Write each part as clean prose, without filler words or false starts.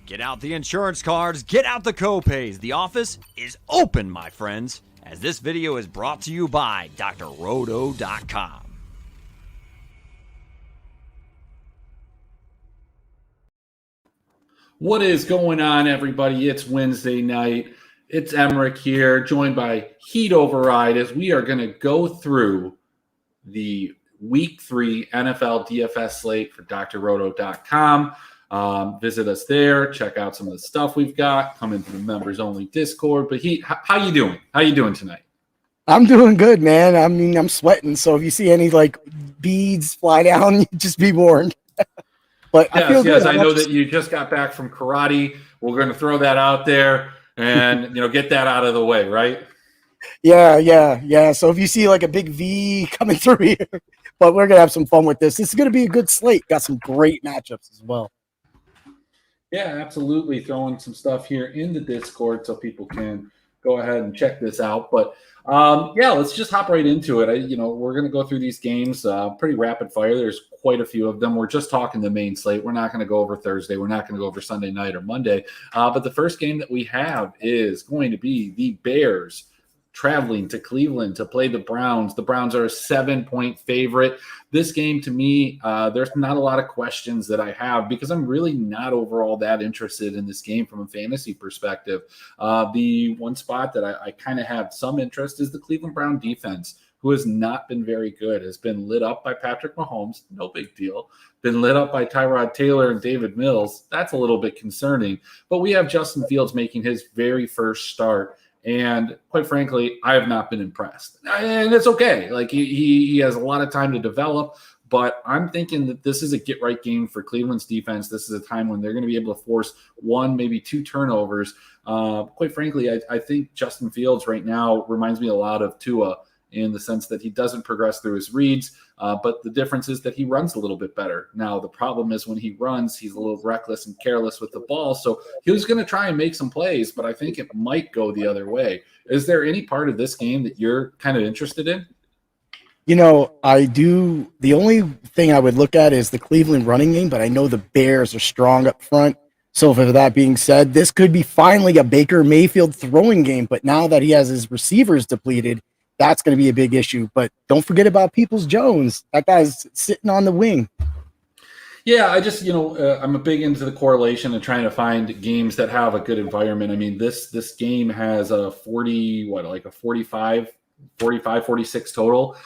Get out the insurance cards, get out the co-pays. The office is open, my friends, as this video is brought to you by drroto.com. What is going on, everybody? It's Wednesday night. It's Emrick here, joined by Heat Override, as we are going to go through the Week 3 NFL DFS slate for drroto.com. Visit us there, check out some of the stuff we've got, come into the members-only Discord. But Heat, how you doing? How you doing tonight? I'm doing good, man. I mean, I'm sweating, so if you see any, beads fly down, just be warned. But I feel good. I know that you just got back from karate. We're going to throw that out there and, get that out of the way, right? Yeah. So if you see a big V coming through here, but we're going to have some fun with this. This is going to be a good slate. Got some great matchups as well. Yeah, absolutely. Throwing some stuff here in the Discord so people can go ahead and check this out. But let's just hop right into it. We're going to go through these games pretty rapid fire. There's quite a few of them. We're just talking the main slate. We're not going to go over Thursday. We're not going to go over Sunday night or Monday. But the first game that we have is going to be the Bears traveling to Cleveland to play the Browns. The Browns are a 7-point favorite. This game, to me, there's not a lot of questions that I have because I'm really not overall that interested in this game from a fantasy perspective. The one spot that I kind of have some interest is the Cleveland Brown defense, who has not been very good, has been lit up by Patrick Mahomes, no big deal, been lit up by Tyrod Taylor and David Mills. That's a little bit concerning. But we have Justin Fields making his very first start. And quite frankly, I have not been impressed. And it's okay. He has a lot of time to develop, but I'm thinking that this is a get-right game for Cleveland's defense. This is a time when they're going to be able to force one, maybe two turnovers. Quite frankly, I think Justin Fields right now reminds me a lot of Tua in the sense that he doesn't progress through his reads, but the difference is that he runs a little bit better. Now, the problem is when he runs, he's a little reckless and careless with the ball, so he was going to try and make some plays, but I think it might go the other way. Is there any part of this game that you're kind of interested in? I do. The only thing I would look at is the Cleveland running game, but I know the Bears are strong up front. So for that being said, this could be finally a Baker Mayfield throwing game, but now that he has his receivers depleted, that's going to be a big issue. But don't forget about Peoples-Jones. That guy's sitting on the wing. Yeah, I just, I'm a big into the correlation and trying to find games that have a good environment. I mean, this game has a 45, 46 total.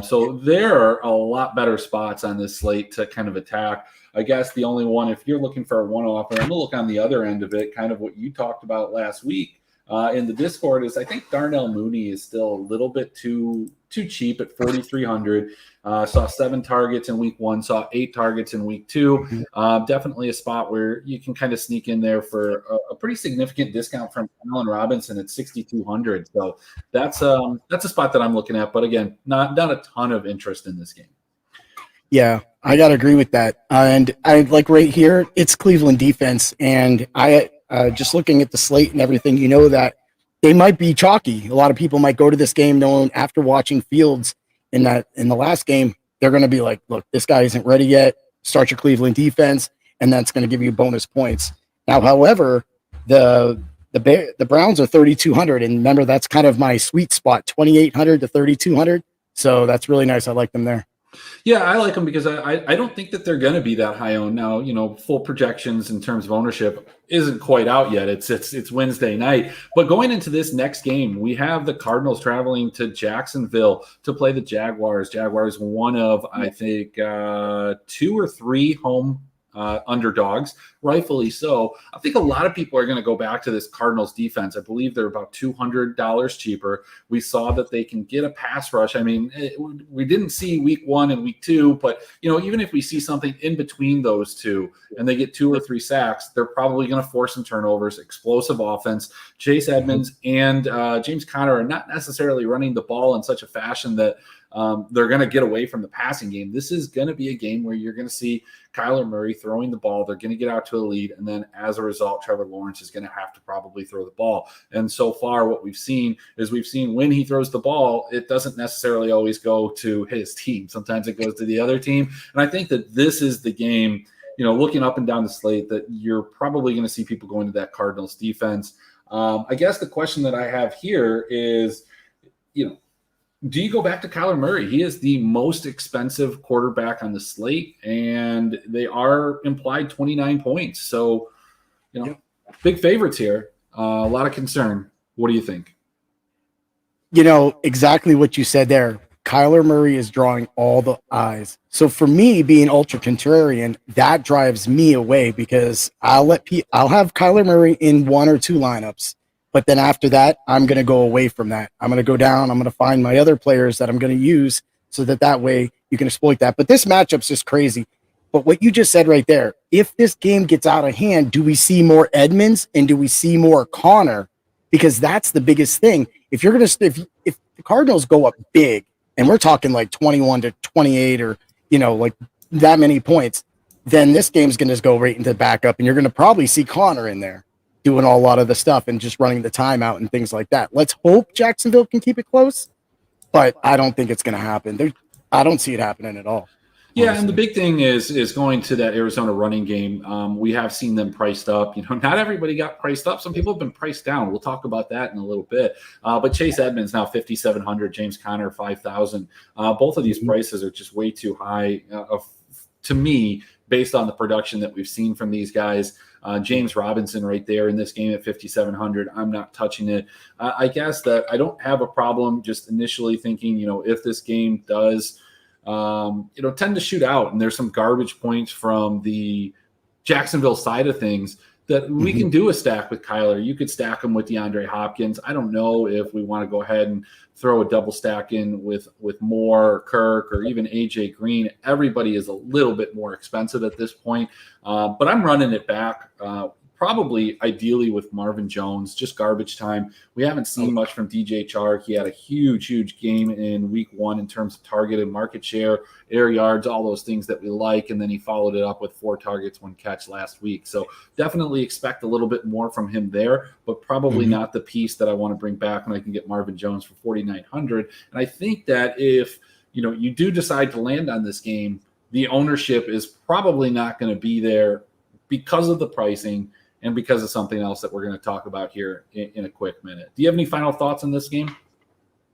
So there are a lot better spots on this slate to kind of attack. I guess the only one, if you're looking for a one-off, and I'm going to look on the other end of it, kind of what you talked about last week, in the Discord, is I think Darnell Mooney is still a little bit too cheap at 4,300. Saw 7 targets in week 1, saw 8 targets in week 2. Definitely a spot where you can kind of sneak in there for a pretty significant discount from Allen Robinson at 6,200. So that's a spot that I'm looking at. But again, not a ton of interest in this game. Yeah, I got to agree with that. And I right here, it's Cleveland defense. And just looking at the slate and everything, that they might be chalky. A lot of people might go to this game knowing after watching Fields in the last game, they're going to be like, look, this guy isn't ready yet. Start your Cleveland defense, and that's going to give you bonus points. Now, however, the Browns are 3,200, and remember, that's kind of my sweet spot, 2,800 to 3,200. So that's really nice. I like them there. Yeah, I like them because I don't think that they're going to be that high owned now. Full projections in terms of ownership isn't quite out yet. It's Wednesday night. But going into this next game, we have the Cardinals traveling to Jacksonville to play the Jaguars. Jaguars, one of, I think, 2 or 3 home underdogs, rightfully so. I think a lot of people are going to go back to this Cardinals defense. I believe they're about $200 cheaper. We saw that they can get a pass rush. I mean, we didn't see week 1 and week 2, but even if we see something in between those two and they get 2 or 3 sacks, they're probably going to force some turnovers, explosive offense. Chase Edmonds and James Conner are not necessarily running the ball in such a fashion that they're going to get away from the passing game. This is going to be a game where you're going to see Kyler Murray throwing the ball. They're going to get out to a lead, and then as a result, Trevor Lawrence is going to have to probably throw the ball. And so far, what we've seen is when he throws the ball, it doesn't necessarily always go to his team. Sometimes it goes to the other team. And I think that this is the game looking up and down the slate, that you're probably going to see people going to that Cardinals defense. I guess the question that I have here is, do you go back to Kyler Murray? He is the most expensive quarterback on the slate, and they are implied 29 points. So, big favorites here. A lot of concern. What do you think? Exactly what you said there. Kyler Murray is drawing all the eyes. So for me, being ultra contrarian, that drives me away because I'll have Kyler Murray in one or two lineups. But then after that, I'm going to go away from that. I'm going to go down. I'm going to find my other players that I'm going to use so that way you can exploit that. But this matchup's just crazy. But what you just said right there, if this game gets out of hand, do we see more Edmonds and do we see more Connor? Because that's the biggest thing. If the Cardinals go up big, and we're talking like 21-28 or, like that many points, then this game's going to go right into the backup, and you're going to probably see Connor in there doing a lot of the stuff and just running the timeout and things like that. Let's hope Jacksonville can keep it close, but I don't think it's going to happen. I don't see it happening at all. Yeah, honestly. And the big thing is going to that Arizona running game. We have seen them priced up. Not everybody got priced up. Some people have been priced down. We'll talk about that in a little bit. But Chase Edmonds now 5,700, James Conner 5,000. Both of these prices are just way too high to me, based on the production that we've seen from these guys. James Robinson right there in this game at 5,700. I'm not touching it. I guess that I don't have a problem just initially thinking, if this game does tend to shoot out and there's some garbage points from the Jacksonville side of things, that we can do a stack with Kyler. You could stack him with DeAndre Hopkins. I don't know if we want to go ahead and throw a double stack in with Moore or Kirk or even AJ Green. Everybody is a little bit more expensive at this point, but I'm running it back. Probably ideally with Marvin Jones, just garbage time. We haven't seen much from DJ Chark. He had a huge game in week 1 in terms of targeted market share, air yards, all those things that we like. And then he followed it up with 4 targets, 1 catch last week. So definitely expect a little bit more from him there, but probably not the piece that I want to bring back when I can get Marvin Jones for 4,900. And I think that if, you do decide to land on this game, the ownership is probably not going to be there because of the pricing and because of something else that we're going to talk about here in a quick minute. Do you have any final thoughts on this game?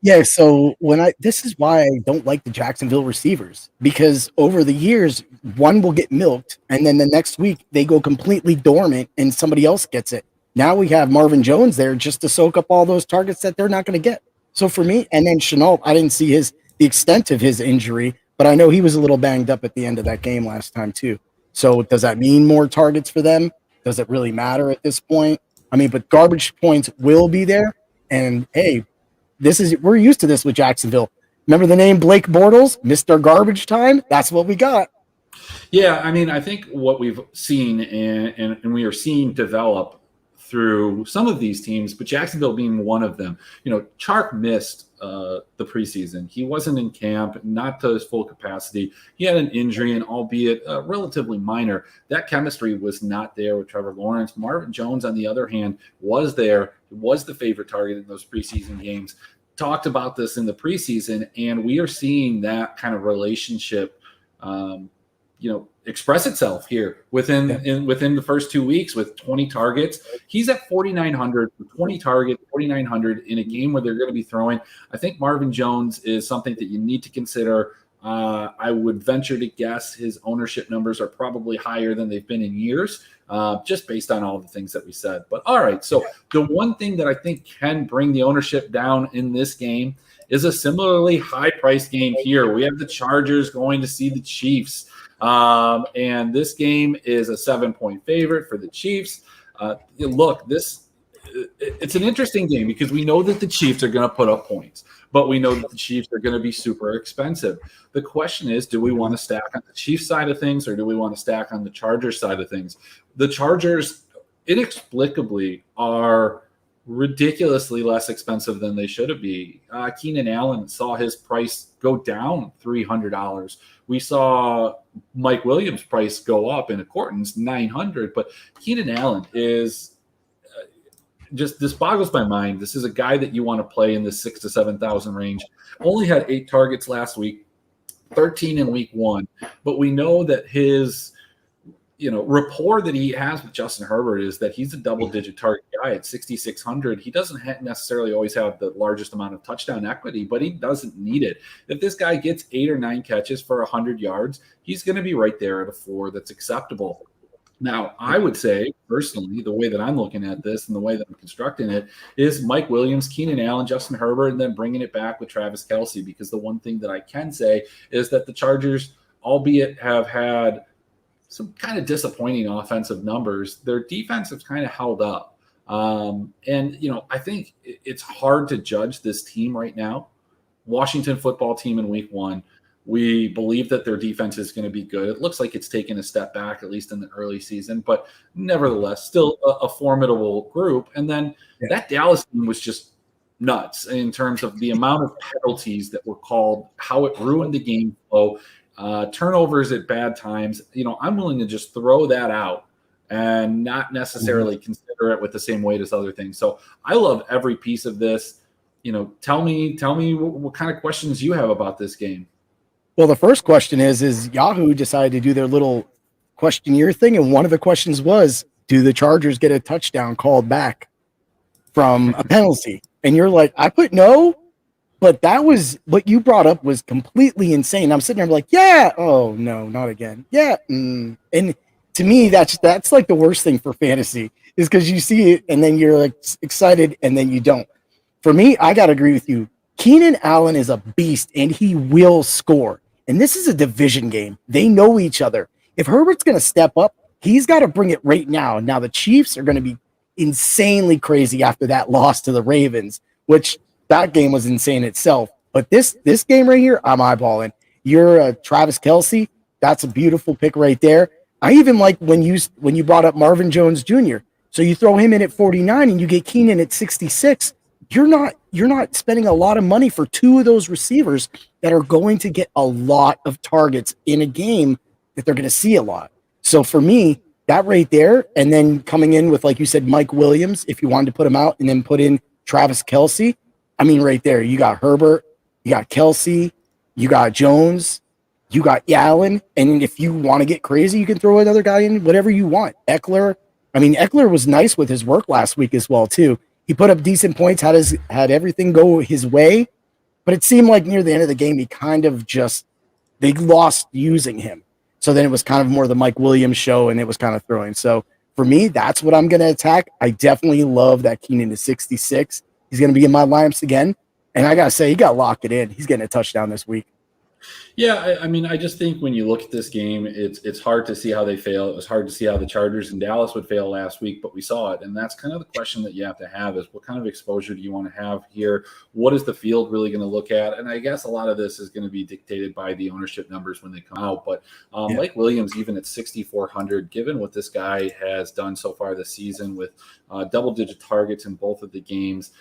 Yeah, so this is why I don't like the Jacksonville receivers, because over the years, one will get milked, and then the next week they go completely dormant and somebody else gets it. Now we have Marvin Jones there just to soak up all those targets that they're not going to get. So for me, and then Shenault, I didn't see the extent of his injury, but I know he was a little banged up at the end of that game last time too. So does that mean more targets for them? Does it really matter at this point? I mean, but garbage points will be there. And hey, we're used to this with Jacksonville. Remember the name Blake Bortles, Mr. Garbage Time? That's what we got. Yeah, I mean, I think what we've seen and we are seeing develop through some of these teams, but Jacksonville being one of them. Chark missed the preseason. He wasn't in camp, not to his full capacity. He had an injury, and albeit relatively minor, that chemistry was not there with Trevor Lawrence. Marvin Jones, on the other hand, was there. He was the favorite target in those preseason games. Talked about this in the preseason, and we are seeing that kind of relationship express itself here within the first 2 weeks with 20 targets. He's at 4,900, 20 targets, 4,900 in a game where they're going to be throwing. I think Marvin Jones is something that you need to consider. I would venture to guess his ownership numbers are probably higher than they've been in years, just based on all the things that we said. But all right, so the one thing that I think can bring the ownership down in this game is a similarly high-priced game here. We have the Chargers going to see the Chiefs. And this game is a 7-point favorite for the Chiefs. Look, it's an interesting game because we know that the Chiefs are going to put up points, but we know that the Chiefs are going to be super expensive. The question is, do we want to stack on the Chiefs side of things or do we want to stack on the Chargers side of things? The Chargers inexplicably are ridiculously less expensive than they should be. Keenan Allen saw his price go down $300. We saw Mike Williams' price go up in accordance, $900. But Keenan Allen is just, this boggles my mind. This is a guy that you want to play in the 6,000 to 7,000 range. Only had 8 targets last week, 13 in week 1. But we know that his rapport that he has with Justin Herbert is that he's a double-digit target guy at 6,600. He doesn't necessarily always have the largest amount of touchdown equity, but he doesn't need it. If this guy gets 8 or 9 catches for 100 yards, he's going to be right there at a floor that's acceptable. Now, I would say, personally, the way that I'm looking at this and the way that I'm constructing it is Mike Williams, Keenan Allen, Justin Herbert, and then bringing it back with Travis Kelce, because the one thing that I can say is that the Chargers, albeit have had some kind of disappointing offensive numbers, their defense has kind of held up. I think it's hard to judge this team right now. Washington football team in week 1, we believe that their defense is going to be good. It looks like it's taken a step back, at least in the early season, but nevertheless, still a formidable group. And then that Dallas team was just nuts in terms of the amount of penalties that were called, how it ruined the game flow. Turnovers at bad times. I'm willing to just throw that out and not necessarily consider it with the same weight as other things. So I love every piece of this. Tell me what kind of questions you have about this game. Well, the first question is Yahoo decided to do their little questionnaire thing, and one of the questions was, do the Chargers get a touchdown called back from a penalty? And you're like, I put no. But that was what you brought up was completely insane. I'm sitting there like, yeah, oh no, not again. Yeah. And to me, that's like the worst thing for fantasy is because you see it and then you're like excited and then you don't. For me, I got to agree with you. Keenan Allen is a beast and he will score. And this is a division game. They know each other. If Herbert's going to step up, he's got to bring it right now. Now the Chiefs are going to be insanely crazy after that loss to the Ravens, which that game was insane itself. But this game right here, I'm eyeballing. You're Travis Kelce. That's a beautiful pick right there. I even like when you brought up Marvin Jones Jr. So you throw him in at 49 and you get Keenan at 66. You're not spending a lot of money for 2 of those receivers that are going to get a lot of targets in a game that they're going to see a lot. So for me, that right there, and then coming in with, like you said, Mike Williams, if you wanted to put him out, and then put in Travis Kelce. I mean, right there, you got Herbert, you got Kelce, you got Jones, you got Allen, and if you want to get crazy, you can throw another guy in, whatever you want. Eckler was nice with his work last week as well, too. He put up decent points, had everything go his way, but it seemed like near the end of the game, he kind of they lost using him. So then it was kind of more the Mike Williams show, and it was kind of throwing. So for me, that's what I'm going to attack. I definitely love that Keenan is 66. He's going to be in my lineups again. And I got to say, he got locked in. He's getting a touchdown this week. Yeah, I just think when you look at this game, it's hard to see how they fail. It was hard to see how the Chargers in Dallas would fail last week, but we saw it. And that's kind of the question that you have to have is what kind of exposure do you want to have here? What is the field really going to look at? And I guess a lot of this is going to be dictated by the ownership numbers when they come out. But Mike Williams, even at 6,400, given what this guy has done so far this season with double-digit targets in both of the games,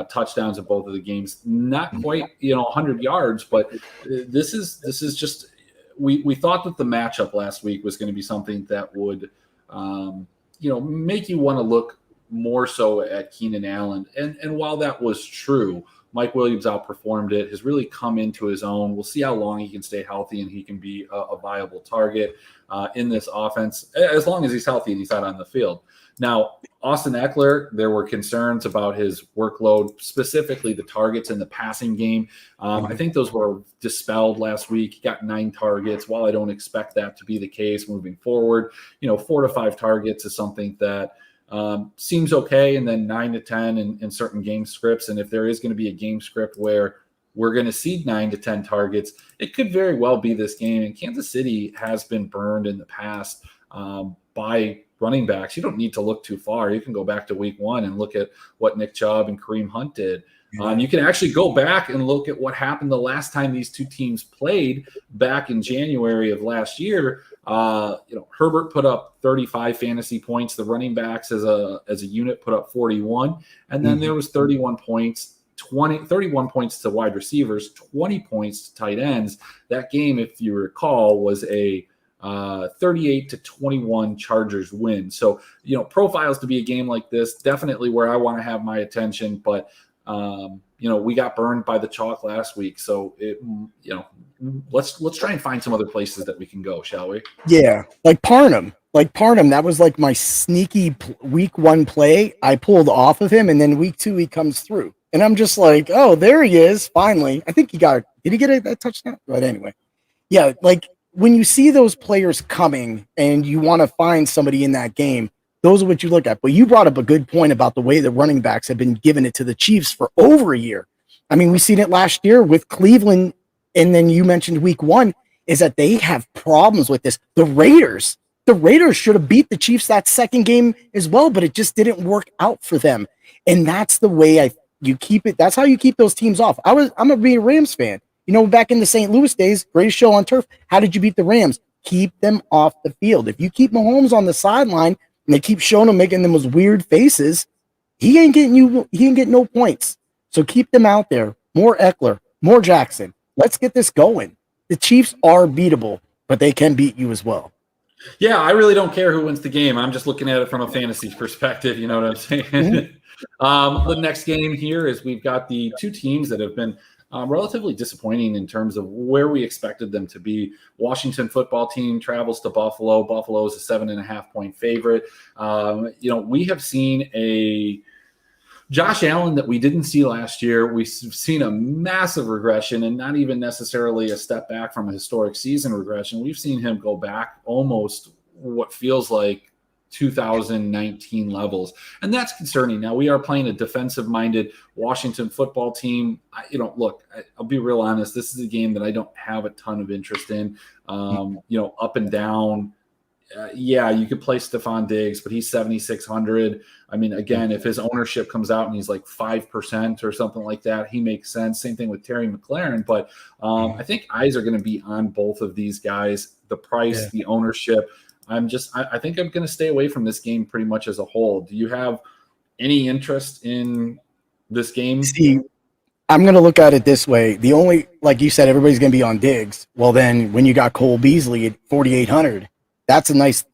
touchdowns in both of the games, not quite 100 yards, but this is just we thought that the matchup last week was going to be something that would make you want to look more so at Keenan Allen, and while that was true, Mike Williams outperformed it, has really come into his own. We'll see how long he can stay healthy and he can be a viable target in this offense as long as he's healthy and he's out on the field. Now, Austin Eckler, there were concerns about his workload, specifically the targets in the passing game. I think those were dispelled last week. He got 9 targets. While I don't expect that to be the case moving forward, 4 to 5 targets is something that seems okay, and then 9 to 10 in certain game scripts. And if there is going to be a game script where we're going to see 9 to 10 targets, it could very well be this game. And Kansas City has been burned in the past by running backs. You don't need to look too far. You can go back to week 1 and look at what Nick Chubb and Kareem Hunt did. You can actually go back and look at what happened the last time these two teams played back in January of last year. Herbert put up 35 fantasy points. The running backs as a unit put up 41. And then there was 31 points to wide receivers, 20 points to tight ends. That game, if you recall, was a 38-21 Chargers win. So, profiles to be a game like this, definitely where I want to have my attention. But, we got burned by the chalk last week. So, let's try and find some other places that we can go, shall we? Yeah, like Parnham. like Parham, that was like my sneaky week 1 play. I pulled off of him, and then week 2 he comes through, and I'm just like, oh, there he is, finally. I think did he get that touchdown? But anyway, yeah, like when you see those players coming and you want to find somebody in that game, those are what you look at. But you brought up a good point about the way the running backs have been giving it to the Chiefs for over a year. I mean, we seen it last year with Cleveland, and then you mentioned week 1 is that they have problems with this. The Raiders should have beat the Chiefs that second game as well, but it just didn't work out for them. And that's the way you keep it. That's how you keep those teams off. I'm a Rams fan. You know, back in the St. Louis days, greatest show on turf. How did you beat the Rams? Keep them off the field. If you keep Mahomes on the sideline and they keep showing him, making them those weird faces, he ain't getting no points. So keep them out there. More Eckler, more Jackson. Let's get this going. The Chiefs are beatable, but they can beat you as well. Yeah, I really don't care who wins the game. I'm just looking at it from a fantasy perspective. You know what I'm saying? Mm-hmm. The next game here is we've got the two teams that have been relatively disappointing in terms of where we expected them to be. Washington football team travels to Buffalo. Buffalo is a 7.5-point favorite. We have seen a Josh Allen that we didn't see last year. We've seen a massive regression, and not even necessarily a step back from a historic season regression. We've seen him go back almost what feels like 2019 levels, and that's concerning. Now, we are playing a defensive-minded Washington football team. I'll be real honest. This is a game that I don't have a ton of interest in. Up and down. You could play Stephon Diggs, but he's 7,600. I mean, again, if his ownership comes out and he's like 5% or something like that, he makes sense. Same thing with Terry McLaurin. But I think eyes are going to be on both of these guys. The price, the ownership. I think I'm going to stay away from this game pretty much as a whole. Do you have any interest in this game? See, I'm going to look at it this way. The only, like you said, everybody's going to be on Diggs. Well, then when you got Cole Beasley at 4,800, that's a nice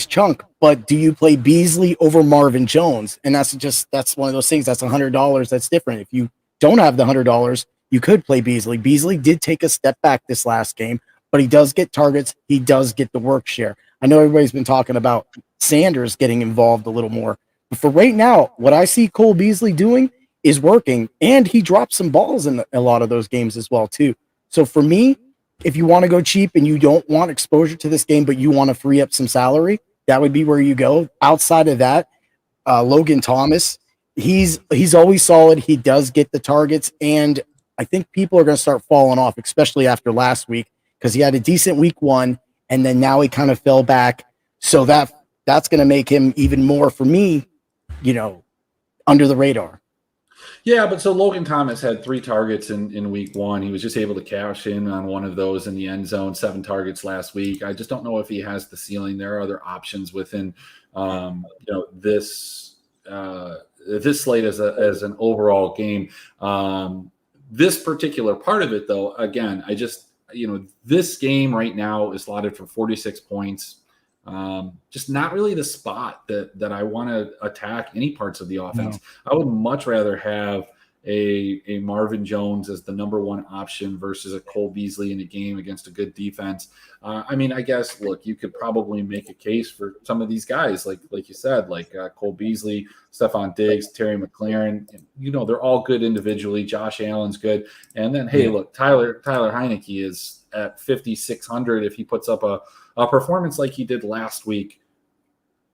chunk. But do you play Beasley over Marvin Jones? And that's one of those things. That's $100. That's different. If you don't have the $100, you could play Beasley. Beasley did take a step back this last game, but he does get targets. He does get the work share. I know everybody's been talking about Sanders getting involved a little more. But for right now, what I see Cole Beasley doing is working, and he dropped some balls in a lot of those games as well, too. So for me, if you want to go cheap and you don't want exposure to this game, but you want to free up some salary, that would be where you go. Outside of that, Logan Thomas, he's always solid. He does get the targets, and I think people are going to start falling off, especially after last week, because he had a decent week 1, and then now he kind of fell back. So that's going to make him even more, for me, under the radar. Yeah, but so Logan Thomas had 3 targets in week 1. He was just able to cash in on one of those in the end zone, 7 targets last week. I just don't know if he has the ceiling. There are other options within, this slate as an overall game. This particular part of it, though, again, this game right now is slotted for 46 points. Just not really the spot that I want to attack any parts of the offense. No. I would much rather have a Marvin Jones as the number 1 option versus a Cole Beasley in a game against a good defense. I guess, look, you could probably make a case for some of these guys, like you said, like Cole Beasley, Stephon Diggs, Terry McLaurin. They're all good individually. Josh Allen's good. And then, hey, look, Tyler Heineke is at 5,600 if he puts up a performance like he did last week.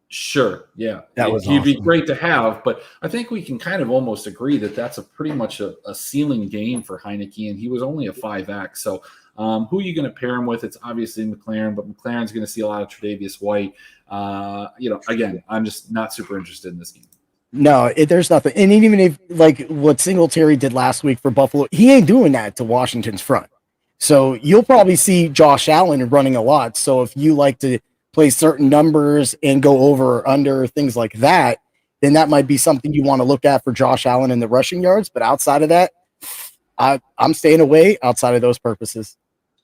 Sure, yeah, he'd be great to have, but I think we can kind of almost agree that that's pretty much a ceiling game for Heineke, and he was only a 5X. So who are you going to pair him with? It's obviously McLaurin, but McLaurin's going to see a lot of Tre'Davious White. Again, I'm just not super interested in this game. No, there's nothing. And even if, like what Singletary did last week for Buffalo, he ain't doing that to Washington's front. So you'll probably see Josh Allen running a lot. So if you like to play certain numbers and go over or under, things like that, then that might be something you want to look at for Josh Allen in the rushing yards. But outside of that, I'm staying away outside of those purposes.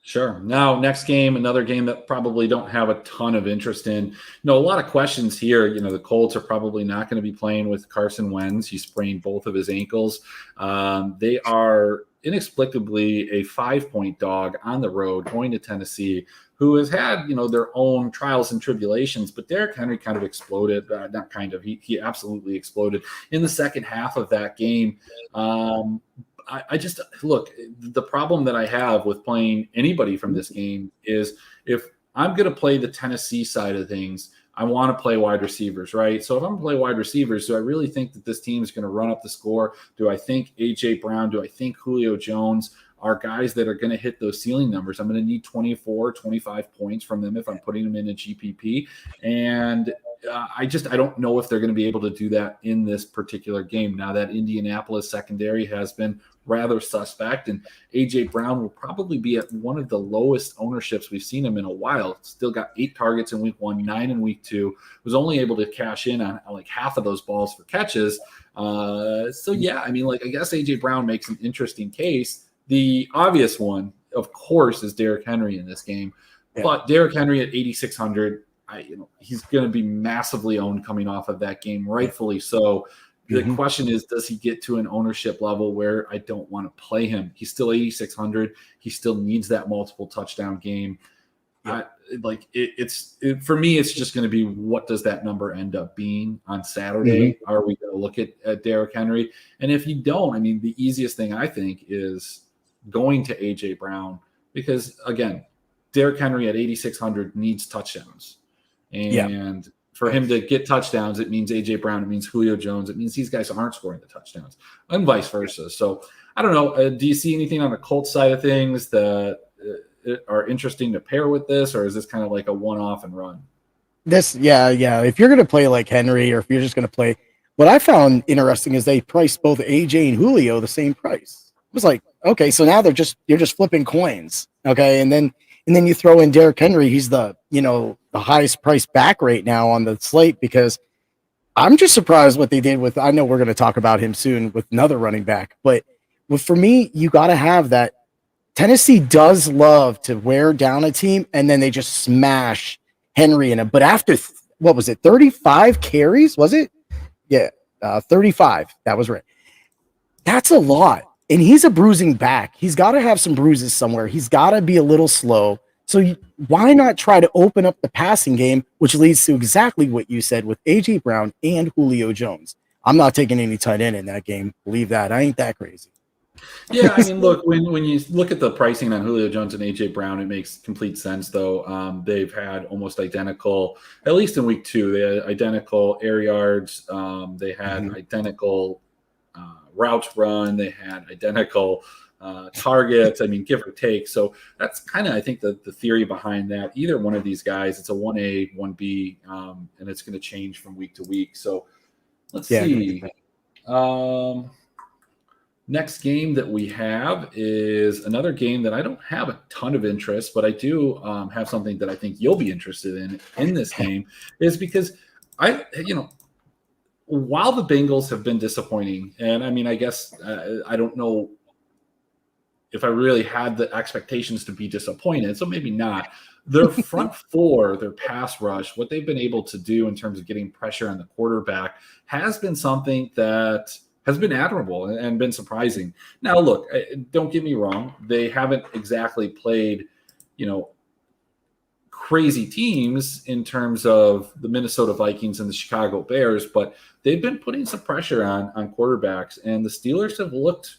Sure. Now, next game, another game that probably don't have a ton of interest in. A lot of questions here. The Colts are probably not going to be playing with Carson Wentz. He sprained both of his ankles. They are inexplicably a 5-point dog on the road going to Tennessee, who has had, their own trials and tribulations, but Derrick Henry kind of exploded. Not kind of, he absolutely exploded in the second half of that game. I just look, the problem that I have with playing anybody from this game is if I'm going to play the Tennessee side of things, I want to play wide receivers, right? So if I'm going to play wide receivers, do I really think that this team is going to run up the score? Do I think A.J. Brown? Do I think Julio Jones are guys that are going to hit those ceiling numbers? I'm going to need 24, 25 points from them if I'm putting them in a GPP. And I don't know if they're going to be able to do that in this particular game. Now that Indianapolis secondary has been rather suspect, and A.J. Brown will probably be at one of the lowest ownerships we've seen him in a while. Still got 8 targets in week 1, 9 in week 2. Was only able to cash in on like half of those balls for catches. I guess A.J. Brown makes an interesting case. The obvious one, of course, is Derrick Henry in this game. Yeah. But Derrick Henry at 8,600, he's going to be massively owned coming off of that game, rightfully so. The question is, does he get to an ownership level where I don't want to play him? He's still 8,600. He still needs that multiple touchdown game. Yeah. For me, it's just going to be, what does that number end up being on Saturday? Are we going to look at Derrick Henry? And if you don't, the easiest thing I think is going to A.J. Brown, because, again, Derrick Henry at 8,600 needs touchdowns. And for him to get touchdowns, it means A.J. Brown, it means Julio Jones, it means these guys aren't scoring the touchdowns, and vice versa. So I don't know. Do you see anything on the Colts side of things that are interesting to pair with this, or is this kind of like a one-off and run? If you're going to play like Henry, or if you're just going to play, what I found interesting is they priced both AJ and Julio the same price. It was like, okay, so now you're just flipping coins, okay, and then you throw in Derrick Henry. He's the highest priced back right now on the slate, because I'm just surprised what they did with. I know we're going to talk about him soon with another running back, but for me, you got to have that. Tennessee does love to wear down a team, and then they just smash Henry in it. But after, 35 carries? Was it? Yeah, 35. That was right. That's a lot. And he's a bruising back. He's got to have some bruises somewhere. He's got to be a little slow. So why not try to open up the passing game, which leads to exactly what you said with A.J. Brown and Julio Jones. I'm not taking any tight end in that game. Believe that. I ain't that crazy. Yeah, look, when you look at the pricing on Julio Jones and A.J. Brown, it makes complete sense, though. They've had almost identical, at least in week 2, they had identical air yards. They had identical routes run. They had identical targets, give or take. So that's kind of, I think, the theory behind that. Either one of these guys, it's a 1A, 1B, and it's going to change from week to week. So let's see. Next game that we have is another game that I don't have a ton of interest, but I do have something that I think you'll be interested in this game, is because while the Bengals have been disappointing, and I guess I don't know if I really had the expectations to be disappointed, so maybe not. Their front four, their pass rush, what they've been able to do in terms of getting pressure on the quarterback has been something that has been admirable and been surprising. Now, look, don't get me wrong. They haven't exactly played, crazy teams in terms of the Minnesota Vikings and the Chicago Bears, but they've been putting some pressure on quarterbacks, and the Steelers have looked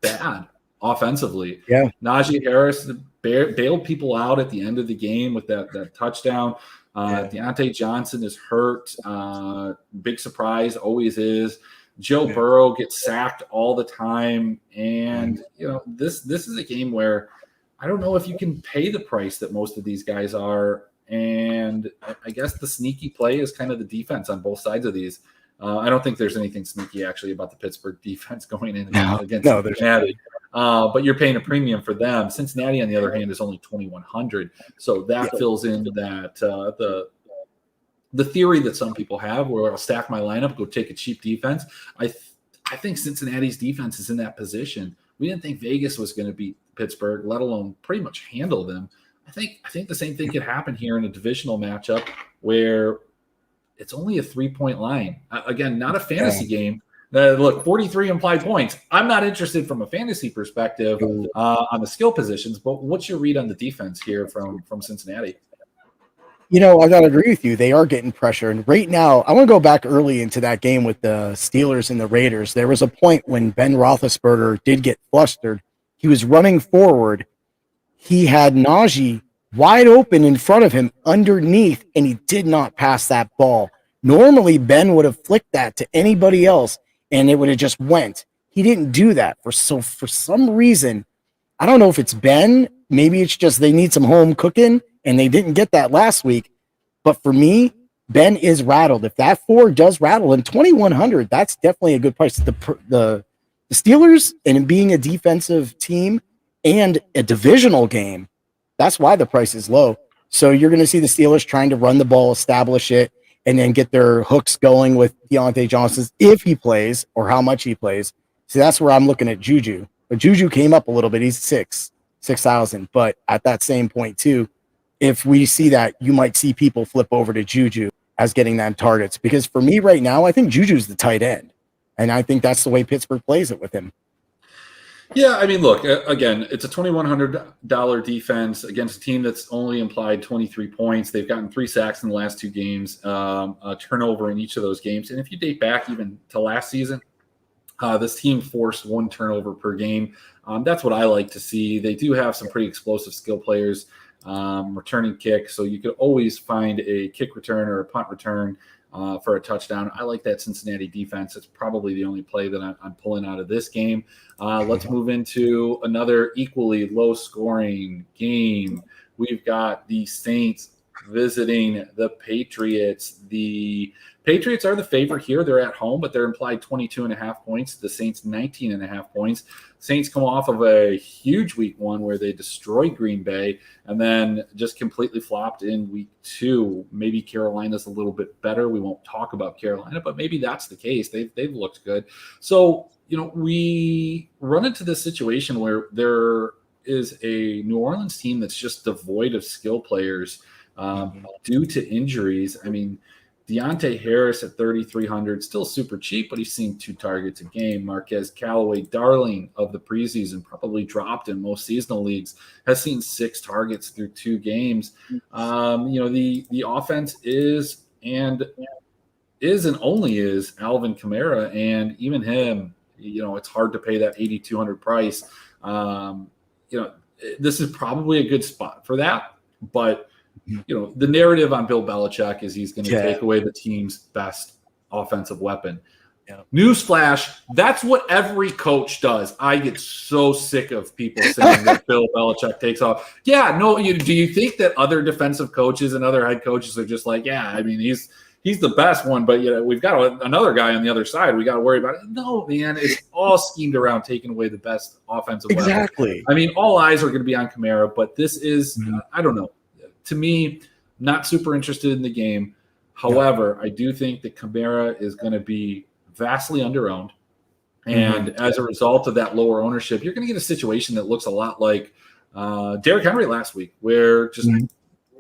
bad offensively. Yeah. Najee Harris bailed people out at the end of the game with that touchdown. Deontay Johnson is hurt. Big surprise, always is. Joe Burrow gets sacked all the time. And, this is a game where I don't know if you can pay the price that most of these guys are. And I guess the sneaky play is kind of the defense on both sides of these. I don't think there's anything sneaky actually about the Pittsburgh defense going in against Cincinnati. But you're paying a premium for them. Cincinnati, on the other hand, is only 2,100. So that fills in that the theory that some people have, where I'll stack my lineup, go take a cheap defense. I think Cincinnati's defense is in that position. We didn't think Vegas was going to beat Pittsburgh, let alone pretty much handle them. I think the same thing could happen here in a divisional matchup where it's only a 3-point line. Again, not a fantasy game, Look, 43 implied points. I'm not interested from a fantasy perspective on the skill positions, but what's your read on the defense here from Cincinnati? I got to agree with you. They are getting pressure. And right now, I want to go back early into that game with the Steelers and the Raiders. There was a point when Ben Roethlisberger did get flustered. He was running forward. He had Najee wide open in front of him underneath, and he did not pass that ball. Normally, Ben would have flicked that to anybody else, and it would have just went. He didn't do that. For some reason, I don't know if it's Ben. Maybe it's just they need some home cooking, and they didn't get that last week. But for me, Ben is rattled. If that 4 does rattle in 2,100, that's definitely a good price. The Steelers, and it being a defensive team and a divisional game, that's why the price is low. So you're going to see the Steelers trying to run the ball, establish it, and then get their hooks going with Deontay Johnson if he plays or how much he plays. So that's where I'm looking at Juju. But Juju came up a little bit. He's 6,000. But at that same point, too, if we see that, you might see people flip over to Juju as getting them targets. Because for me right now, I think Juju's the tight end. And I think that's the way Pittsburgh plays it with him. Yeah, I mean, look, again, it's a $2,100 defense against a team that's only implied 23 points. They've gotten 3 sacks in the last 2 games, a turnover in each of those games. And if you date back even to last season, this team forced 1 turnover per game. That's what I like to see. They do have some pretty explosive skill players returning kick, so you could always find a kick return or a punt return for a touchdown. I like that Cincinnati defense. It's probably the only play that I'm pulling out of this game. Let's move into another equally low-scoring game. We've got the Saints visiting the Patriots. The Patriots are the favorite here. They're at home, but they're implied 22.5 points. The Saints 19.5 points. Saints come off of a huge week 1 where they destroyed Green Bay and then just completely flopped in week 2. Maybe Carolina's a little bit better. We won't talk about Carolina, but maybe that's the case. They've looked good. So, we run into this situation where there is a New Orleans team that's just devoid of skill players due to injuries. I mean, Deontay Harris at 3,300, still super cheap, but he's seeing 2 targets a game. Marquez Callaway, darling of the preseason, probably dropped in most seasonal leagues, has seen 6 targets through 2 games. The offense is and only is Alvin Kamara, and even him, it's hard to pay that 8,200 price. This is probably a good spot for that, but the narrative on Bill Belichick is he's going to take away the team's best offensive weapon. Yeah. Newsflash, that's what every coach does. I get so sick of people saying that Bill Belichick takes off. Yeah, no, do you think that other defensive coaches and other head coaches are just like, yeah, I mean, he's the best one, but we've got another guy on the other side. We got to worry about it. No, man, it's all schemed around taking away the best offensive weapon. I mean, all eyes are going to be on Kamara, but this is, I don't know. To me, not super interested in the game. However, I do think that Kamara is going to be vastly underowned. And as a result of that lower ownership, you're going to get a situation that looks a lot like Derrick Henry last week, where just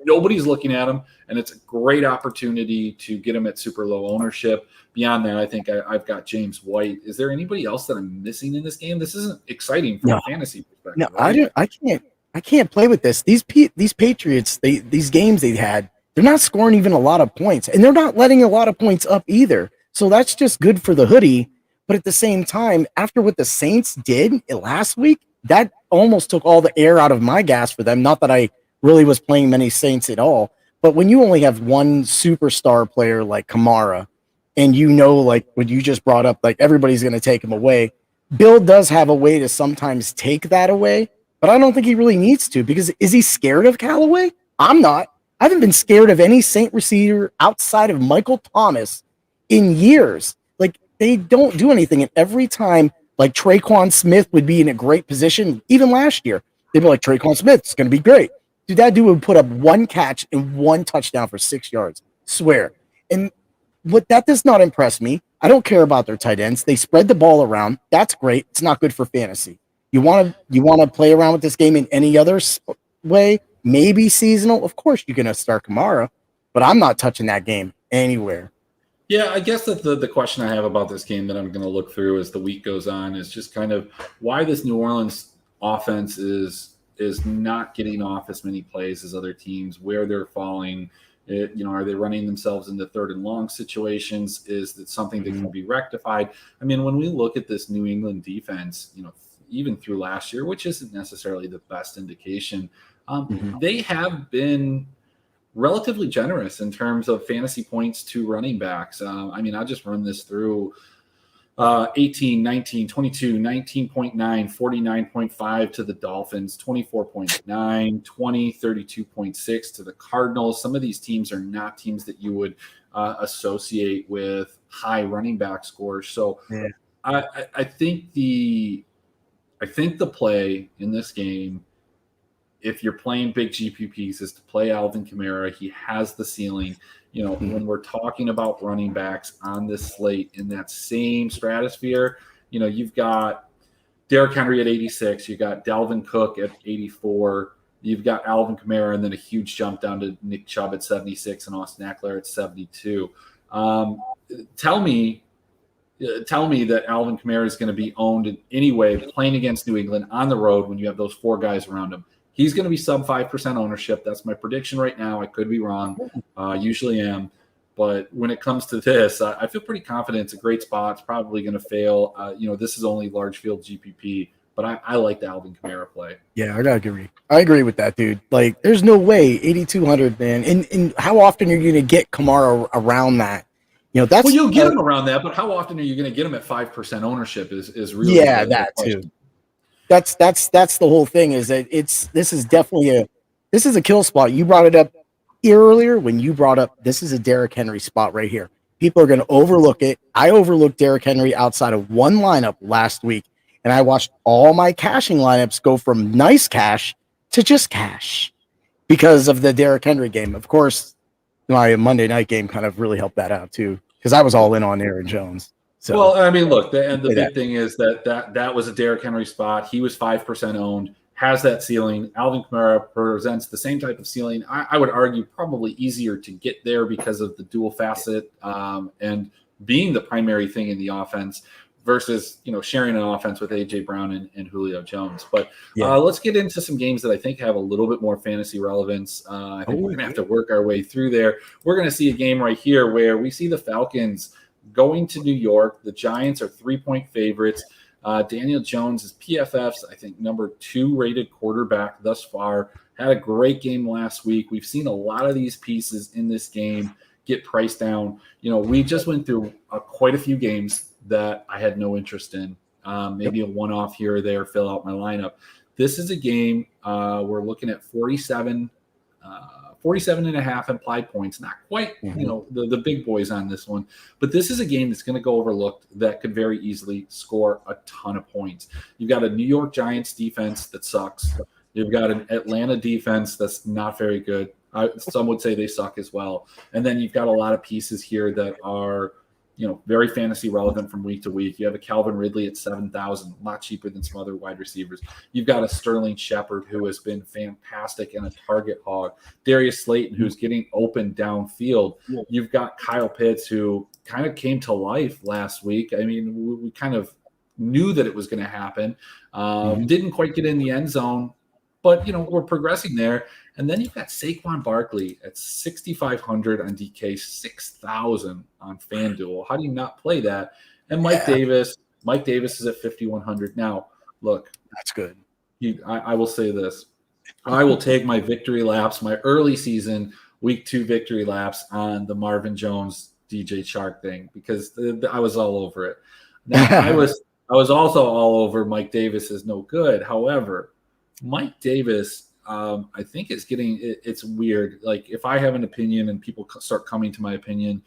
nobody's looking at him, and it's a great opportunity to get him at super low ownership. Beyond that, I think I've got James White. Is there anybody else that I'm missing in this game? This isn't exciting from a fantasy perspective. No, right? I can't play with this. These Patriots, these games they've had, they're not scoring even a lot of points, and they're not letting a lot of points up either. So that's just good for the hoodie. But at the same time, after what the Saints did last week, that almost took all the air out of my gas for them. Not that I really was playing many Saints at all, but when you only have one superstar player like Kamara, and like what you just brought up, like everybody's going to take him away. Bill does have a way to sometimes take that away, but I don't think he really needs to, because is he scared of Callaway? I'm not. I haven't been scared of any Saint receiver outside of Michael Thomas in years. Like, they don't do anything. And every time, like, Traquan Smith would be in a great position, even last year, they'd be like, Traquan Smith's going to be great. Dude, that dude would put up 1 catch and 1 touchdown for 6 yards. Swear. And that does not impress me. I don't care about their tight ends. They spread the ball around. That's great. It's not good for fantasy. You want to play around with this game in any other way? Maybe seasonal. Of course, you're going to start Kamara, but I'm not touching that game anywhere. Yeah, I guess that the question I have about this game that I'm going to look through as the week goes on is just kind of why this New Orleans offense is not getting off as many plays as other teams, where they're falling. Are they running themselves into third and long situations? Is that something that can be rectified? I mean, when we look at this New England defense, even through last year, which isn't necessarily the best indication, they have been relatively generous in terms of fantasy points to running backs. I'll just run this through 18, 19, 22, 19.9, 49.5 to the Dolphins, 24.9, 20, 32.6 to the Cardinals. Some of these teams are not teams that you would associate with high running back scores. So yeah. I think the play in this game, if you're playing big GPPs, is to play Alvin Kamara. He has the ceiling. When we're talking about running backs on this slate in that same stratosphere, you've got Derrick Henry at 86. You've got Dalvin Cook at 84. You've got Alvin Kamara, and then a huge jump down to Nick Chubb at 76 and Austin Eckler at 72. Tell me that Alvin Kamara is going to be owned in any way playing against New England on the road when you have those four guys around him. He's going to be sub 5% ownership. That's my prediction right now. I could be wrong. Usually am. But when it comes to this, I feel pretty confident. It's a great spot. It's probably going to fail. This is only large field GPP, but I like the Alvin Kamara play. Yeah, I agree. I agree with that, dude. Like, there's no way 8,200, man. And how often are you going to get Kamara around that? That's well, you'll get him around that, but how often are you going to get him at 5% ownership is really that too. That's the whole thing, is that this is definitely a kill spot. You brought it up earlier when you brought up this is a Derrick Henry spot right here. People are going to overlook it. I overlooked Derrick Henry outside of one lineup last week, and I watched all my cashing lineups go from nice cash to just cash because of the Derrick Henry game. Of course, my Monday night game kind of really helped that out too, because I was all in on Aaron Jones. So, well, look, the big thing is that was a Derrick Henry spot. He was 5% owned, has that ceiling. Alvin Kamara presents the same type of ceiling. I would argue probably easier to get there because of the dual facet and being the primary thing in the offense versus, sharing an offense with A.J. Brown and Julio Jones. But let's get into some games that I think have a little bit more fantasy relevance. I think we're going to have to work our way through there. We're going to see a game right here where we see the Falcons going to New York. The Giants are 3-point favorites. Daniel Jones is PFF's, I think, number 2 rated quarterback thus far. Had a great game last week. We've seen a lot of these pieces in this game get priced down. We just went through quite a few games that I had no interest in. Maybe a one-off here or there, fill out my lineup. This is a game we're looking at 47 and a half implied points. Not quite, the big boys on this one. But this is a game that's going to go overlooked that could very easily score a ton of points. You've got a New York Giants defense that sucks. You've got an Atlanta defense that's not very good. Some would say they suck as well. And then you've got a lot of pieces here that are very fantasy relevant from week to week. You have a Calvin Ridley at 7,000, a lot cheaper than some other wide receivers. You've got a Sterling Shepard who has been fantastic and a target hog. Darius Slayton, who's getting open downfield. You've got Kyle Pitts, who kind of came to life last week. We kind of knew that it was going to happen. Didn't quite get in the end zone, but we're progressing there. And then you've got Saquon Barkley at 6,500 on DK, 6,000 on FanDuel. How do you not play that? And Mike Davis is at 5,100. Now, look, that's good. I will say this. I will take my victory laps, my early season week 2 victory laps on the Marvin Jones DJ Chark thing, because I was all over it. Now, I was also all over Mike Davis is no good. However, Mike Davis, I think it's weird. Like, if I have an opinion and people start coming to my opinion,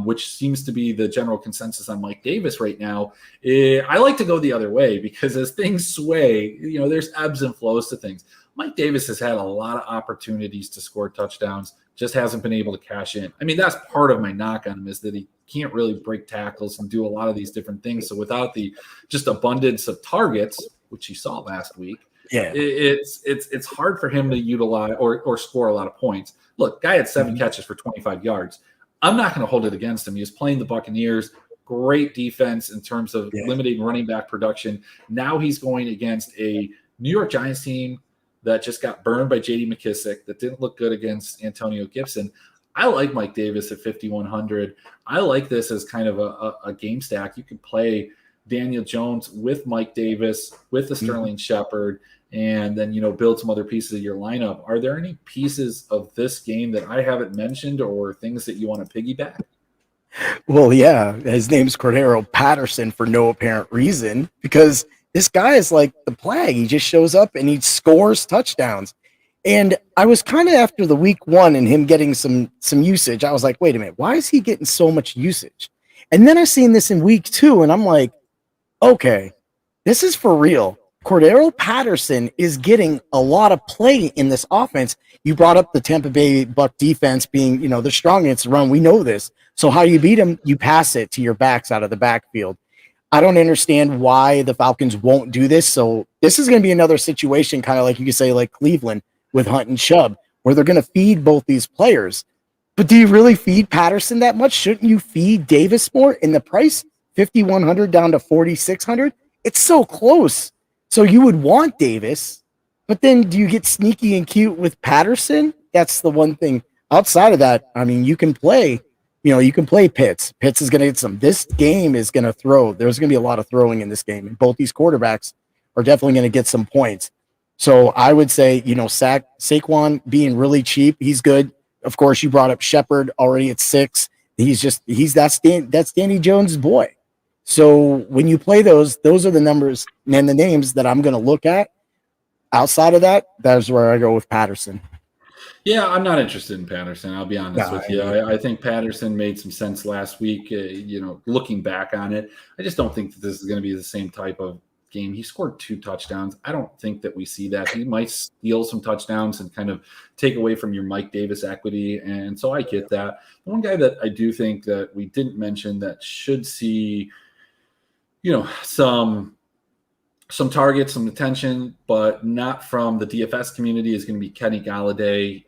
which seems to be the general consensus on Mike Davis right now, I like to go the other way, because as things sway, there's ebbs and flows to things. Mike Davis has had a lot of opportunities to score touchdowns, just hasn't been able to cash in. That's part of my knock on him, is that he can't really break tackles and do a lot of these different things. So without the just abundance of targets, which he saw last week, it's hard for him to utilize or score a lot of points. Look, guy had 7 catches for 25 yards. I'm not going to hold it against him. He was playing the Buccaneers. Great defense in terms of limiting running back production. Now he's going against a New York Giants team that just got burned by J.D. McKissick, that didn't look good against Antonio Gibson. I like Mike Davis at 5,100. I like this as kind of a game stack. You could play Daniel Jones with Mike Davis, with the Sterling Shepard, and then, build some other pieces of your lineup. Are there any pieces of this game that I haven't mentioned or things that you want to piggyback? Well, yeah, his name's Cordero Patterson for no apparent reason, because this guy is like the plague. He just shows up and he scores touchdowns. And I was kind of after the week 1 and him getting some usage, I was like, wait a minute, why is he getting so much usage? And then I seen this in week 2 and I'm like, okay, this is for real. Cordero Patterson is getting a lot of play in this offense. You brought up the Tampa Bay Buck defense being, they're strong against the run. We know this. So how you beat them, you pass it to your backs out of the backfield. I don't understand why the Falcons won't do this. So this is going to be another situation, kind of like you could say like Cleveland with Hunt and Chubb, where they're going to feed both these players. But do you really feed Patterson that much? Shouldn't you feed Davis more? In the price, 5,100 down to 4,600? It's so close. So you would want Davis, but then do you get sneaky and cute with Patterson? That's the one thing. Outside of that, I mean, you can play Pitts. Pitts is going to get some. This game is going to throw. There's going to be a lot of throwing in this game, and both these quarterbacks are definitely going to get some points. So I would say, Saquon being really cheap, he's good. Of course, you brought up Shepard already at 6. That's Danny Jones' boy. So when you play those are the numbers and the names that I'm going to look at. Outside of that, that's where I go with Patterson. Yeah, I'm not interested in Patterson. I'll be honest with you. I think Patterson made some sense last week, looking back on it. I just don't think that this is going to be the same type of game. He scored 2 touchdowns. I don't think that we see that. He might steal some touchdowns and kind of take away from your Mike Davis equity. And so I get that. One guy that I do think that we didn't mention that should see, some targets, some attention, but not from the DFS community, is going to be Kenny Galladay.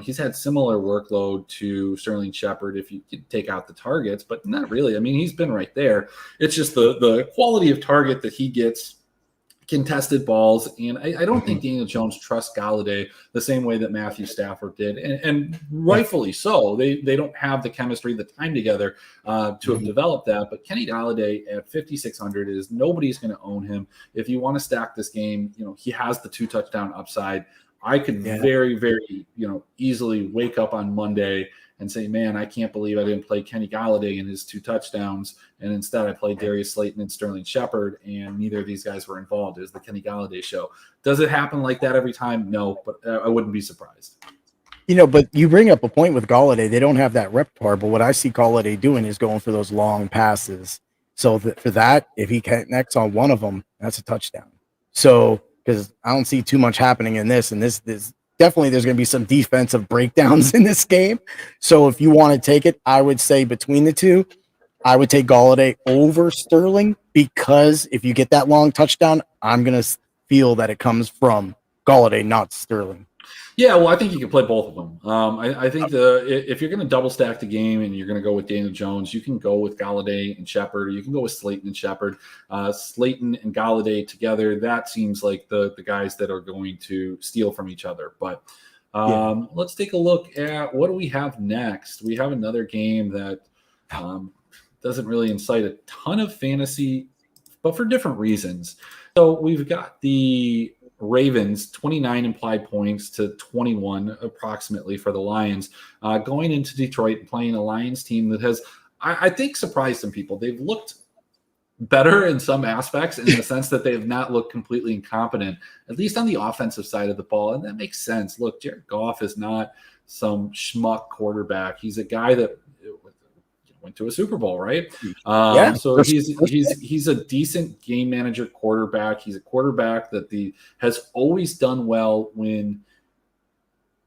He's had similar workload to Sterling Shepard if you take out the targets, but not really. I mean, he's been right there. It's just the quality of target that he gets, contested balls, and I don't think Daniel Jones trusts Galladay the same way that Matthew Stafford did, and rightfully so. They don't have the chemistry, the time together to have developed that. But Kenny Galladay at 5,600 is nobody's going to own him. If you want to stack this game, he has the 2 touchdown upside. I could very, very easily wake up on Monday and say, man, I can't believe I didn't play Kenny Galladay in his 2 touchdowns, and instead I played Darius Slayton and Sterling Shepard, and neither of these guys were involved. It was the Kenny Galladay show. Does it happen like that every time? No, but I wouldn't be surprised. But you bring up a point with Galladay. They don't have that repertoire, but what I see Galladay doing is going for those long passes. So for that, if he connects on one of them, that's a touchdown. So because I don't see too much happening in this, and this definitely there's going to be some defensive breakdowns in this game. So if you want to take it, I would say between the two, I would take Galladay over Sterling, because if you get that long touchdown, I'm going to feel that it comes from Galladay, not Sterling. Yeah, well, I think you can play both of them. I think if you're going to double stack the game and you're going to go with Daniel Jones, you can go with Galladay and Shepard, or you can go with Slayton and Shepard. Slayton and Galladay together, that seems like the guys that are going to steal from each other. But let's take a look at what do we have next. We have another game that doesn't really incite a ton of fantasy, but for different reasons. So we've got the Ravens, 29 implied points to 21 approximately for the Lions, going into Detroit and playing a Lions team that has, I think, surprised some people. They've looked better in some aspects, in the sense that they have not looked completely incompetent, at least on the offensive side of the ball. And that makes sense. Look, Jared Goff is not some schmuck quarterback. He's a guy that went to a Super Bowl, right? So he's a decent game manager quarterback. He's a quarterback that has always done well when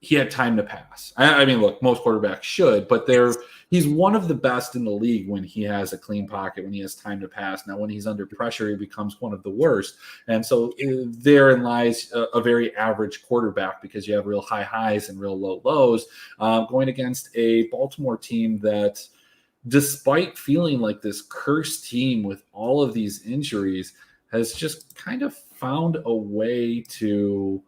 he had time to pass. I mean, look, most quarterbacks should, but he's one of the best in the league when he has a clean pocket, when he has time to pass. Now, when he's under pressure, he becomes one of the worst. And so therein lies a very average quarterback, because you have real high highs and real low lows, going against a Baltimore team that, despite feeling like this cursed team with all of these injuries, has just kind of found a way to,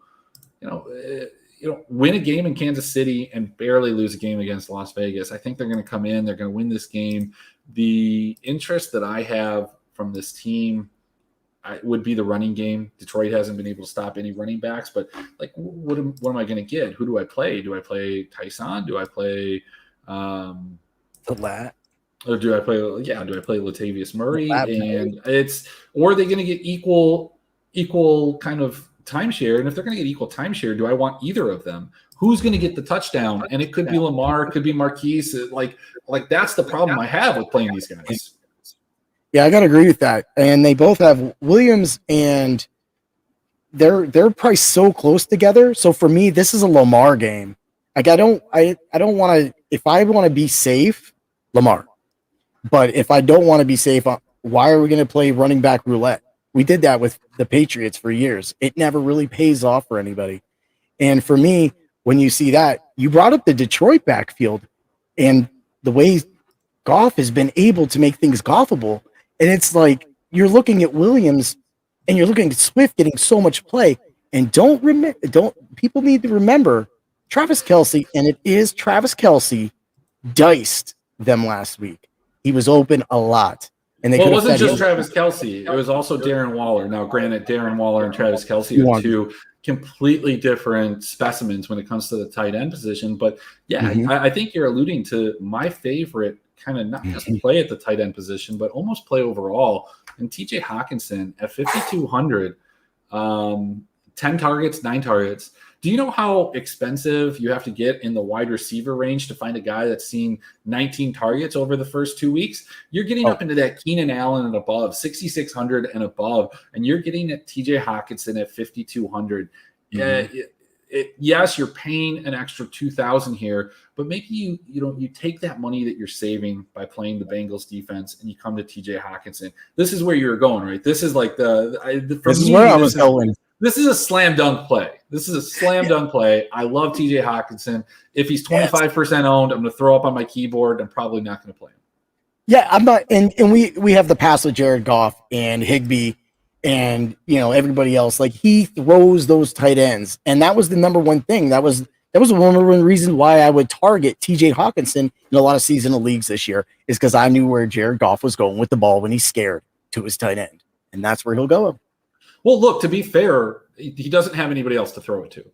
win a game in Kansas City and barely lose a game against Las Vegas. I think they're going to come in. They're going to win this game. The interest that I have from this team would be the running game. Detroit hasn't been able to stop any running backs, but like, what am I going to get? Who do I play? Do I play Tyson? Do I play the Lat? Or do I play Latavius Murray? Or are they going to get equal kind of timeshare? And if they're going to get equal timeshare, do I want either of them? Who's going to get the touchdown? And it could be Lamar, it could be Marquis. Like that's the problem I have with playing these guys. Yeah, I got to agree with that. And they both have Williams, and they're priced so close together. So for me, this is a Lamar game. Like I don't want to. If I want to be safe, Lamar. But if I don't want to be safe, why are we going to play running back roulette? We did that with the Patriots for years. It never really pays off for anybody. And for me, when you see that, you brought up the Detroit backfield and the way Goff has been able to make things golfable. And it's like you're looking at Williams and you're looking at Swift getting so much play. And people need to remember Travis Kelce, and it is Travis Kelce, diced them last week. He was open a lot. And it wasn't just Travis Kelce. It was also Darren Waller. Now, granted, Darren Waller and Travis Kelce are two completely different specimens when it comes to the tight end position. But, yeah, I think you're alluding to my favorite kind of not just play at the tight end position, but almost play overall. And TJ Hawkinson at 5,200, 10 targets, 9 targets. Do you know how expensive you have to get in the wide receiver range to find a guy that's seen 19 targets over the first 2 weeks? You're getting up into that Keenan Allen and above, 6,600 and above, and you're getting at TJ Hawkinson at 5,200. Yes, you're paying an extra 2,000 here, but maybe you take that money that you're saving by playing the Bengals defense and you come to TJ Hawkinson. This is where you're going, right? This is like I was going. This is a slam dunk play. I love TJ Hawkinson. If he's 25% owned, I'm going to throw up on my keyboard. I'm probably not going to play him. Yeah, I'm not. And we have the pass with Jared Goff and Higbee and everybody else. Like, he throws those tight ends, and that was the number one thing. That was one of the reasons why I would target TJ Hawkinson in a lot of seasonal leagues this year, is because I knew where Jared Goff was going with the ball when he's scared to his tight end, and that's where he'll go. Well, look, to be fair, he doesn't have anybody else to throw it to.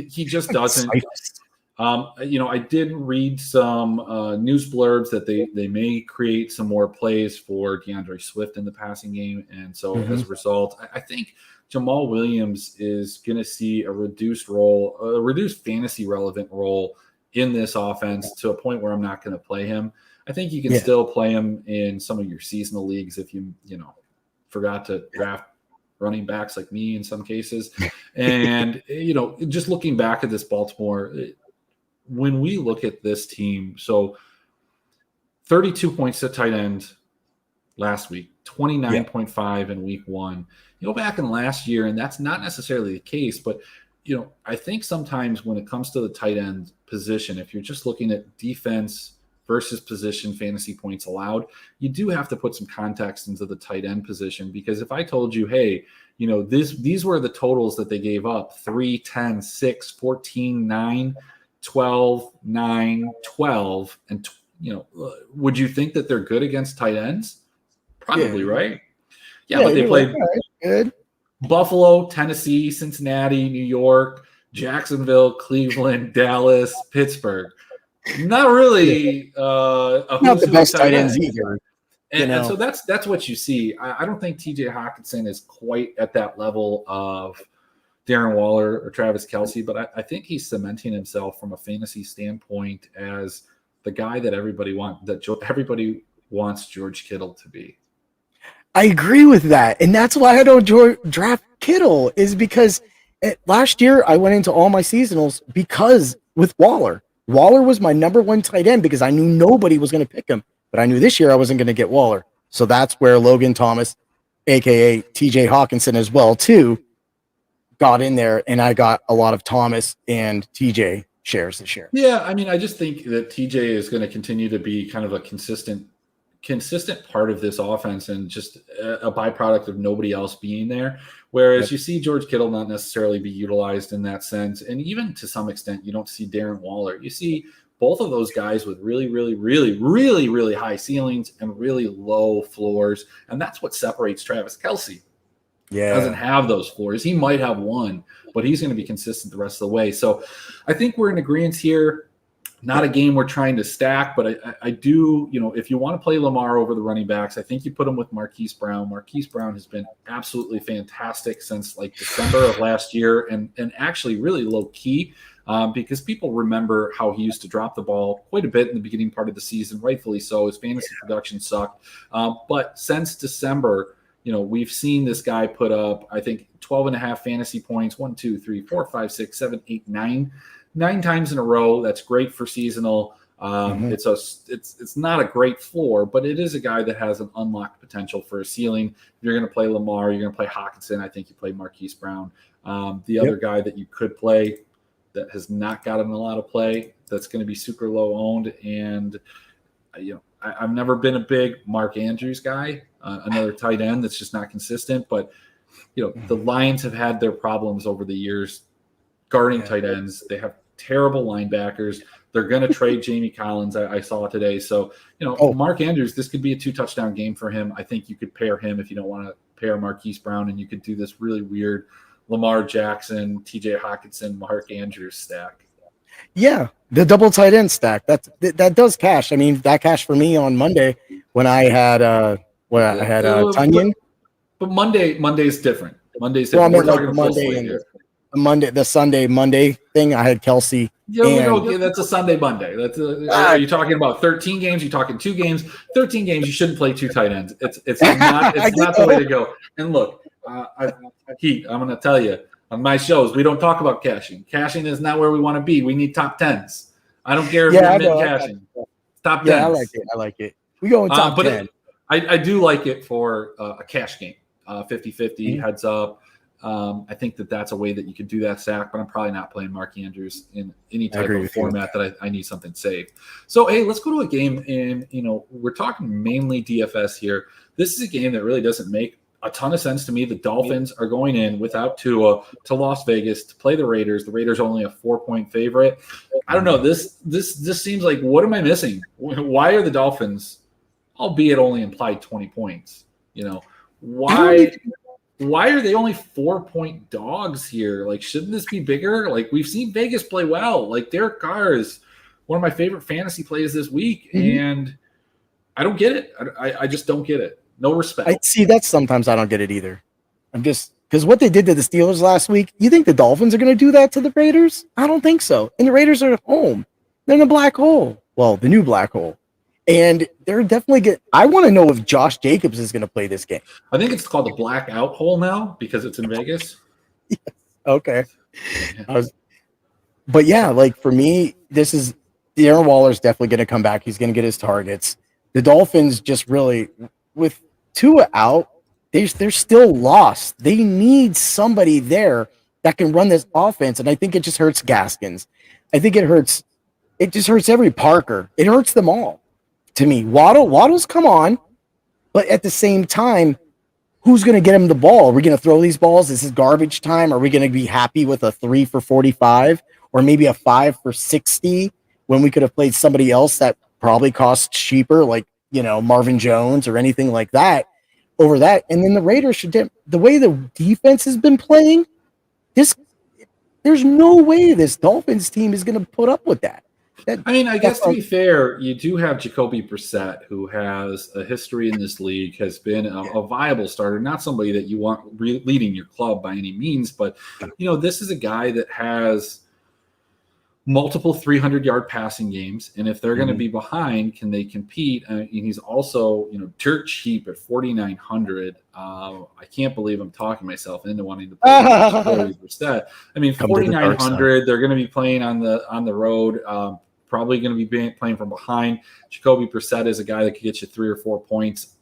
He just doesn't. I did read some news blurbs that they may create some more plays for DeAndre Swift in the passing game. And so as a result, I think Jamal Williams is going to see a reduced fantasy relevant role in this offense, to a point where I'm not going to play him. I think you can still play him in some of your seasonal leagues if you forgot to draft running backs like me in some cases. And, just looking back at this Baltimore, when we look at this team, so 32 points to tight end last week, 29.5 in week 1. You go back in last year, and that's not necessarily the case, but, I think sometimes when it comes to the tight end position, if you're just looking at defense versus position fantasy points allowed, you do have to put some context into the tight end position. Because if I told you, hey, these were the totals that they gave up: 3, 10, 6, 14, 9, 12, 9, 12, and would you think that they're good against tight ends? Probably, right? Yeah, but they played good. Buffalo, Tennessee, Cincinnati, New York, Jacksonville, Cleveland, Dallas, Pittsburgh. Not really not the best tight ends either. And so that's what you see. I don't think TJ Hawkinson is quite at that level of Darren Waller or Travis Kelce, but I think he's cementing himself from a fantasy standpoint as the guy that everybody wants George Kittle to be. I agree with that. And that's why I don't draft Kittle, is because last year I went into all my seasonals because with Waller was my number one tight end because I knew nobody was going to pick him, but I knew this year I wasn't going to get Waller. So that's where Logan Thomas, aka TJ Hawkinson as well too, got in there, and I got a lot of Thomas and TJ shares this year. Yeah, I mean, I just think that TJ is going to continue to be kind of a consistent part of this offense and just a byproduct of nobody else being there. Whereas you see George Kittle not necessarily be utilized in that sense. And even to some extent, you don't see Darren Waller. You see both of those guys with really, really, really, really, really high ceilings and really low floors. And that's what separates Travis Kelce. Yeah. Doesn't have those floors. He might have one, but he's going to be consistent the rest of the way. So I think we're in agreement here. Not a game we're trying to stack, but I do, if you want to play Lamar over the running backs, I think you put him with Marquis Brown. Marquis Brown has been absolutely fantastic since like December of last year and actually really low key because people remember how he used to drop the ball quite a bit in the beginning part of the season, rightfully so. His fantasy production sucked. But since December, we've seen this guy put up, I think, 12.5 fantasy points, 1, 2, 3, 4, 5, 6, 7, 8, 9 times in a row. That's great for seasonal. It's not a great floor, but it is a guy that has an unlocked potential for a ceiling. If you're going to play Lamar, you're going to play Hawkinson. I think you play Marquise Brown. The other guy that you could play that has not gotten a lot of play, that's going to be super low owned. And, I've never been a big Mark Andrews guy, another tight end that's just not consistent. But, the Lions have had their problems over the years guarding tight ends. They have terrible linebackers. They're going to trade Jamie Collins, I saw today. So, Mark Andrews, this could be a 2-touchdown game for him. I think you could pair him if you don't want to pair Marquise Brown, and you could do this really weird Lamar Jackson, TJ Hawkinson, Mark Andrews stack. Yeah, the double tight end stack. That does cash. I mean, that cashed for me on Monday when I had Tunyon. But Monday's different. Monday's different. Well, I mean, like the Sunday Monday thing. I had Kelce. Yeah, that's a Sunday Monday. Are you talking about 13 games? You're talking 2 games. 13 games. You shouldn't play 2 tight ends. It's not the way to go. And look, Heat, I'm going to tell you, on my shows, we don't talk about cashing. Cashing is not where we want to be. We need top 10s. I don't care if you're mid-cashing. Top 10s. Yeah, I like it. We go in top 10. I do like it for a cash game, 50-50, heads up. I think that's a way that you could do that stack, but I'm probably not playing Mark Andrews in any type of format that I need something saved. So, hey, let's go to a game, and, we're talking mainly DFS here. This is a game that really doesn't make a ton of sense to me. The Dolphins are going in without Tua to Las Vegas to play the Raiders. The Raiders are only a 4-point favorite. I don't know. This seems like, what am I missing? Why are the Dolphins, albeit only implied 20 points? Why are they only 4-point dogs here? Like, shouldn't this be bigger? Like, we've seen Vegas play well. Like, Derek Carr is one of my favorite fantasy plays this week, and I don't get it. I just don't get it. No respect. I see that sometimes I don't get it either. I'm just because what they did to the Steelers last week. You think the Dolphins are going to do that to the Raiders? I don't think so. And the Raiders are at home. They're in the black hole. Well, the new black hole. And they're definitely good. I want to know if Josh Jacobs is going to play this game. I think it's called the blackout hole now because it's in Vegas. Yes. Okay. But yeah, like for me, this is Darren Waller's definitely going to come back. He's going to get his targets. The Dolphins just really, with Tua out, they're still lost. They need somebody there that can run this offense. And I think it just hurts Gaskins. I think it just hurts every Parker. It hurts them all. To me, Waddle's come on, but at the same time, who's going to get him the ball? Are we going to throw these balls? Is this garbage time? Are we going to be happy with a 3 for 45 or maybe a 5 for 60 when we could have played somebody else that probably costs cheaper, like, Marvin Jones or anything like that over that? And then the Raiders the way the defense has been playing, there's no way this Dolphins team is going to put up with that. I guess to be fair, you do have Jacoby Brissett, who has a history in this league, has been a viable starter, not somebody that you want leading your club by any means, but, this is a guy that has multiple 300-yard passing games, and if they're going to be behind, can they compete? And he's also, dirt cheap at 4,900. I can't believe I'm talking myself into wanting to play Jacoby Brissett. I mean, 4,900. They're going to be playing on the road. Probably going to be playing from behind. Jacoby Brissett is a guy that could get you 3 or 4 points,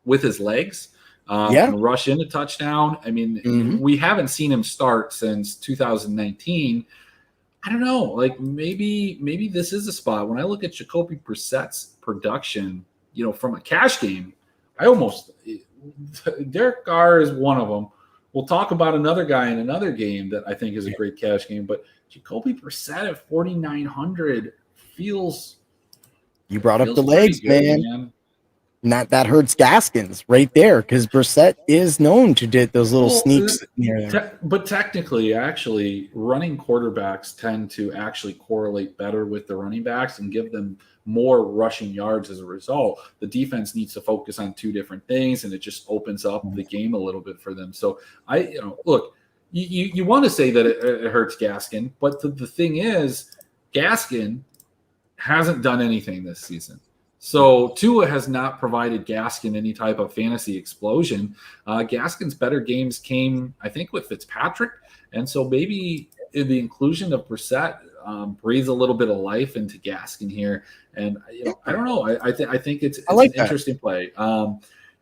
with his legs. And rush into touchdown. I mean, we haven't seen him start since 2019. I don't know. Like maybe this is a spot. When I look at Jacoby Brissett's production, from a cash game, Derek Carr is one of them. We'll talk about another guy in another game that I think is a great cash game, but Jacoby Brissett at 4,900 feels. You brought up the legs, good, man. That hurts Gaskins right there, because Brissett is known to do those little sneaks near there. But technically, actually, running quarterbacks tend to actually correlate better with the running backs and give them more rushing yards as a result. The defense needs to focus on two different things, and it just opens up the game a little bit for them. So look, you want to say that it hurts Gaskin, but the thing is, Gaskin hasn't done anything this season. So Tua has not provided Gaskin any type of fantasy explosion. Gaskin's better games came, I think, with Fitzpatrick. And so maybe the inclusion of Brissett breathes a little bit of life into Gaskin here. And, I don't know. I think it's an interesting play.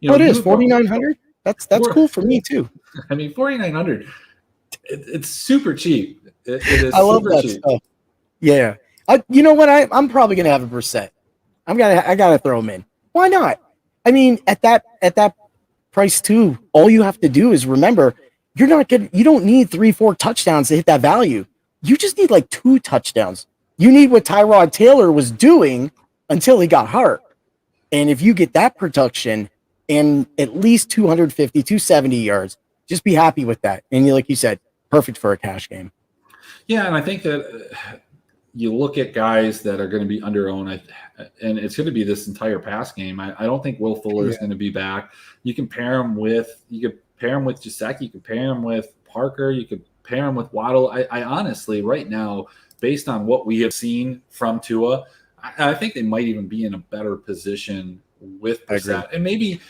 It is 4,900. That's cool for me too. I mean, 4,900, it's super cheap. It is I love super that cheap. stuff. Yeah. You know what? I'm probably going to have a Brissett. I gotta throw him in. Why not? I mean, at that price too, all you have to do is remember you don't need 3-4 touchdowns to hit that value. You just need like 2 touchdowns. You need what Tyrod Taylor was doing until he got hurt. And if you get that production and at least 250, 270 yards, just be happy with that. And like you said, perfect for a cash game. Yeah, and I think that you look at guys that are going to be under-owned, and it's going to be this entire pass game. I don't think Will Fuller is going to be back. You could pair him with Gesicki. You could pair him with Parker. You could pair him with Waddle. I honestly, right now, based on what we have seen from Tua, I think they might even be in a better position with Brissett. And maybe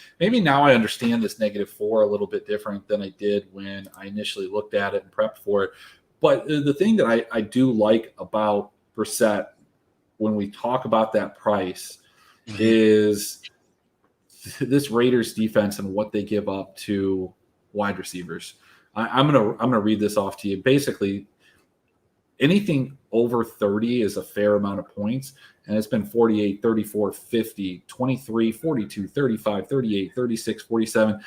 now I understand this -4 a little bit different than I did when I initially looked at it and prepped for it. But the thing that I do like about Brissett when we talk about that price is this Raiders defense and what they give up to wide receivers. I'm gonna read this off to you. Basically, anything over 30 is a fair amount of points, and it's been 48, 34, 50, 23, 42, 35, 38, 36, 47.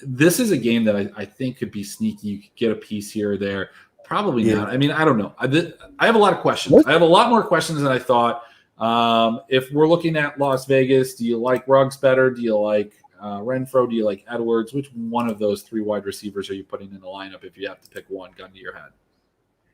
This is a game that I think could be sneaky. You could get a piece here or there. Probably not. I mean, I don't know. I have a lot of questions. I have a lot more questions than I thought. If we're looking at Las Vegas, do you like Ruggs better? Do you like Renfro? Do you like Edwards? Which one of those 3 wide receivers are you putting in the lineup if you have to pick one, gun to your head?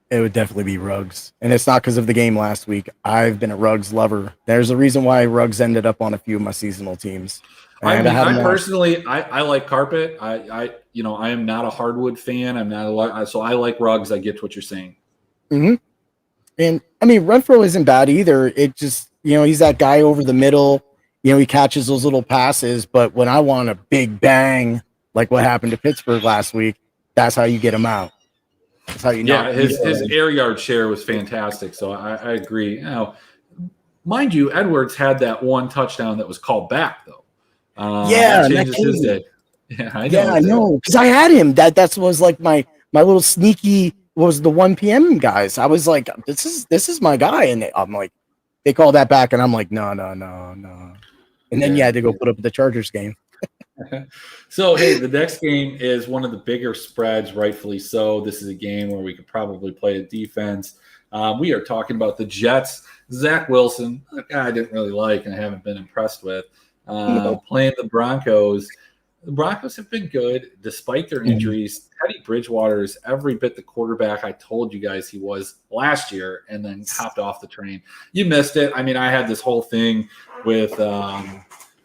It would definitely be Ruggs. And it's not because of the game last week. I've been a Ruggs lover. There's a reason why Ruggs ended up on a few of my seasonal teams. I personally, I like carpet. I am not a hardwood fan. So I like Ruggs. I get what you're saying. Mm-hmm. And I mean, Renfro isn't bad either. It just, he's that guy over the middle. He catches those little passes. But when I want a big bang, like what happened to Pittsburgh last week, that's how you get him out. That's how you know. Yeah, his air yard share was fantastic. So I agree. Mind you, Edwards had that one touchdown that was called back though. That changes his day. Yeah, I know. Because I had him. That was like my little sneaky was the 1 p.m. guys. I was like, this is my guy, and I'm like, they call that back, and I'm like, no. And then they go put up the Chargers game. So hey, the next game is one of the bigger spreads, rightfully so. This is a game where we could probably play a defense. We are talking about the Jets. Zach Wilson, a guy I didn't really like and I haven't been impressed with. Playing the Broncos. The Broncos have been good despite their injuries. Teddy Bridgewater is every bit the quarterback I told you guys he was last year and then hopped off the train. You missed it. I mean, I had this whole thing with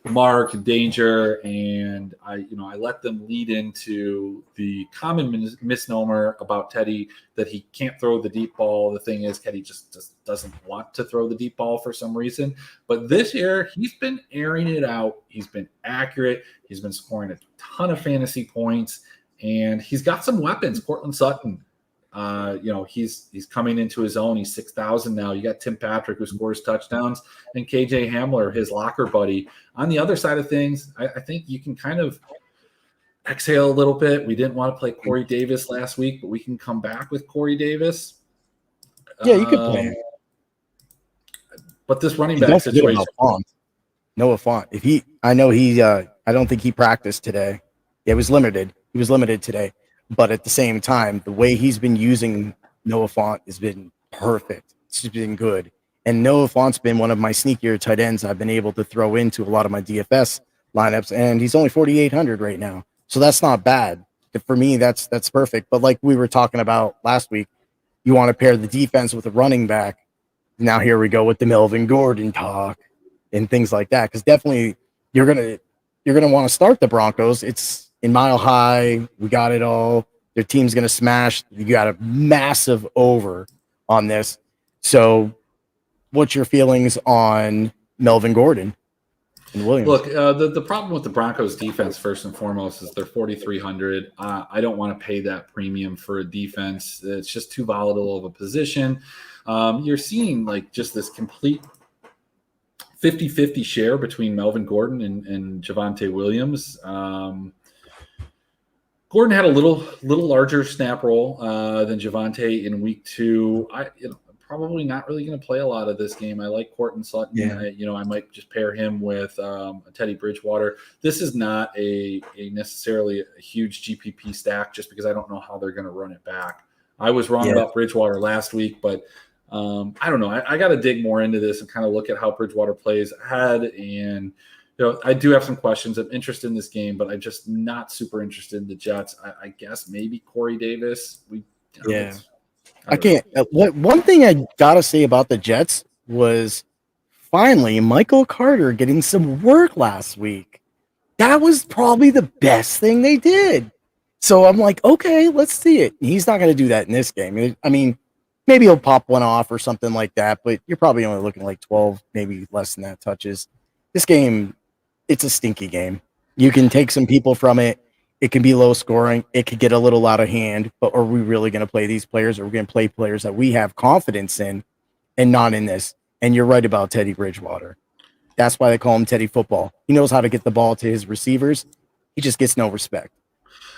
Mark and Danger, and I let them lead into the common misnomer about Teddy that he can't throw the deep ball. The thing is, Teddy just doesn't want to throw the deep ball for some reason. But this year, he's been airing it out. He's been accurate. He's been scoring a ton of fantasy points, and he's got some weapons. Cortland Sutton. He's coming into his own. He's 6,000 now. You got Tim Patrick, who scores touchdowns, and KJ Hamler, his locker buddy. On the other side of things, I think you can kind of exhale a little bit. We didn't want to play Corey Davis last week, but we can come back with Corey Davis. Yeah, you could play him. But this running back situation. Noah Fant. I don't think he practiced today. It was limited. He was limited today. But at the same time, the way he's been using Noah Fant has been perfect. It's been good. And Noah Fant's been one of my sneakier tight ends I've been able to throw into a lot of my DFS lineups. And he's only 4,800 right now. So that's not bad. For me, that's perfect. But like we were talking about last week, you want to pair the defense with a running back. Now here we go with the Melvin Gordon talk and things like that. Because definitely you're gonna want to start the Broncos. It's in Mile High, we got it all. Their team's going to smash. You got a massive over on this. So what's your feelings on Melvin Gordon and Williams? Look, the problem with the Broncos defense, first and foremost, is they're 4,300. I don't want to pay that premium for a defense. It's just too volatile of a position. You're seeing like just this complete 50-50 share between Melvin Gordon and Javonte Williams. Gordon had a little larger snap roll than Javonte in week 2. I'm probably not really going to play a lot of this game. I like Cortland Sutton. Yeah. I might just pair him with Teddy Bridgewater. This is not a necessarily a huge GPP stack just because I don't know how they're going to run it back. I was wrong about Bridgewater last week, but I don't know. I got to dig more into this and kind of look at how Bridgewater plays ahead. And I do have some questions. I'm interested in this game, but I'm just not super interested in the Jets. I guess maybe Corey Davis. I can't. One thing I gotta say about the Jets was finally Michael Carter getting some work last week. That was probably the best thing they did. So I'm like, okay, let's see it. He's not going to do that in this game. I mean, maybe he'll pop one off or something like that, but you're probably only looking like 12, maybe less than that touches. This game, it's a stinky game. You can take some people from it. It can be low scoring. It could get a little out of hand, but are we really going to play these players? Or are we going to play players that we have confidence in and not in this? And you're right about Teddy Bridgewater. That's why they call him Teddy Football. He knows how to get the ball to his receivers. He just gets no respect.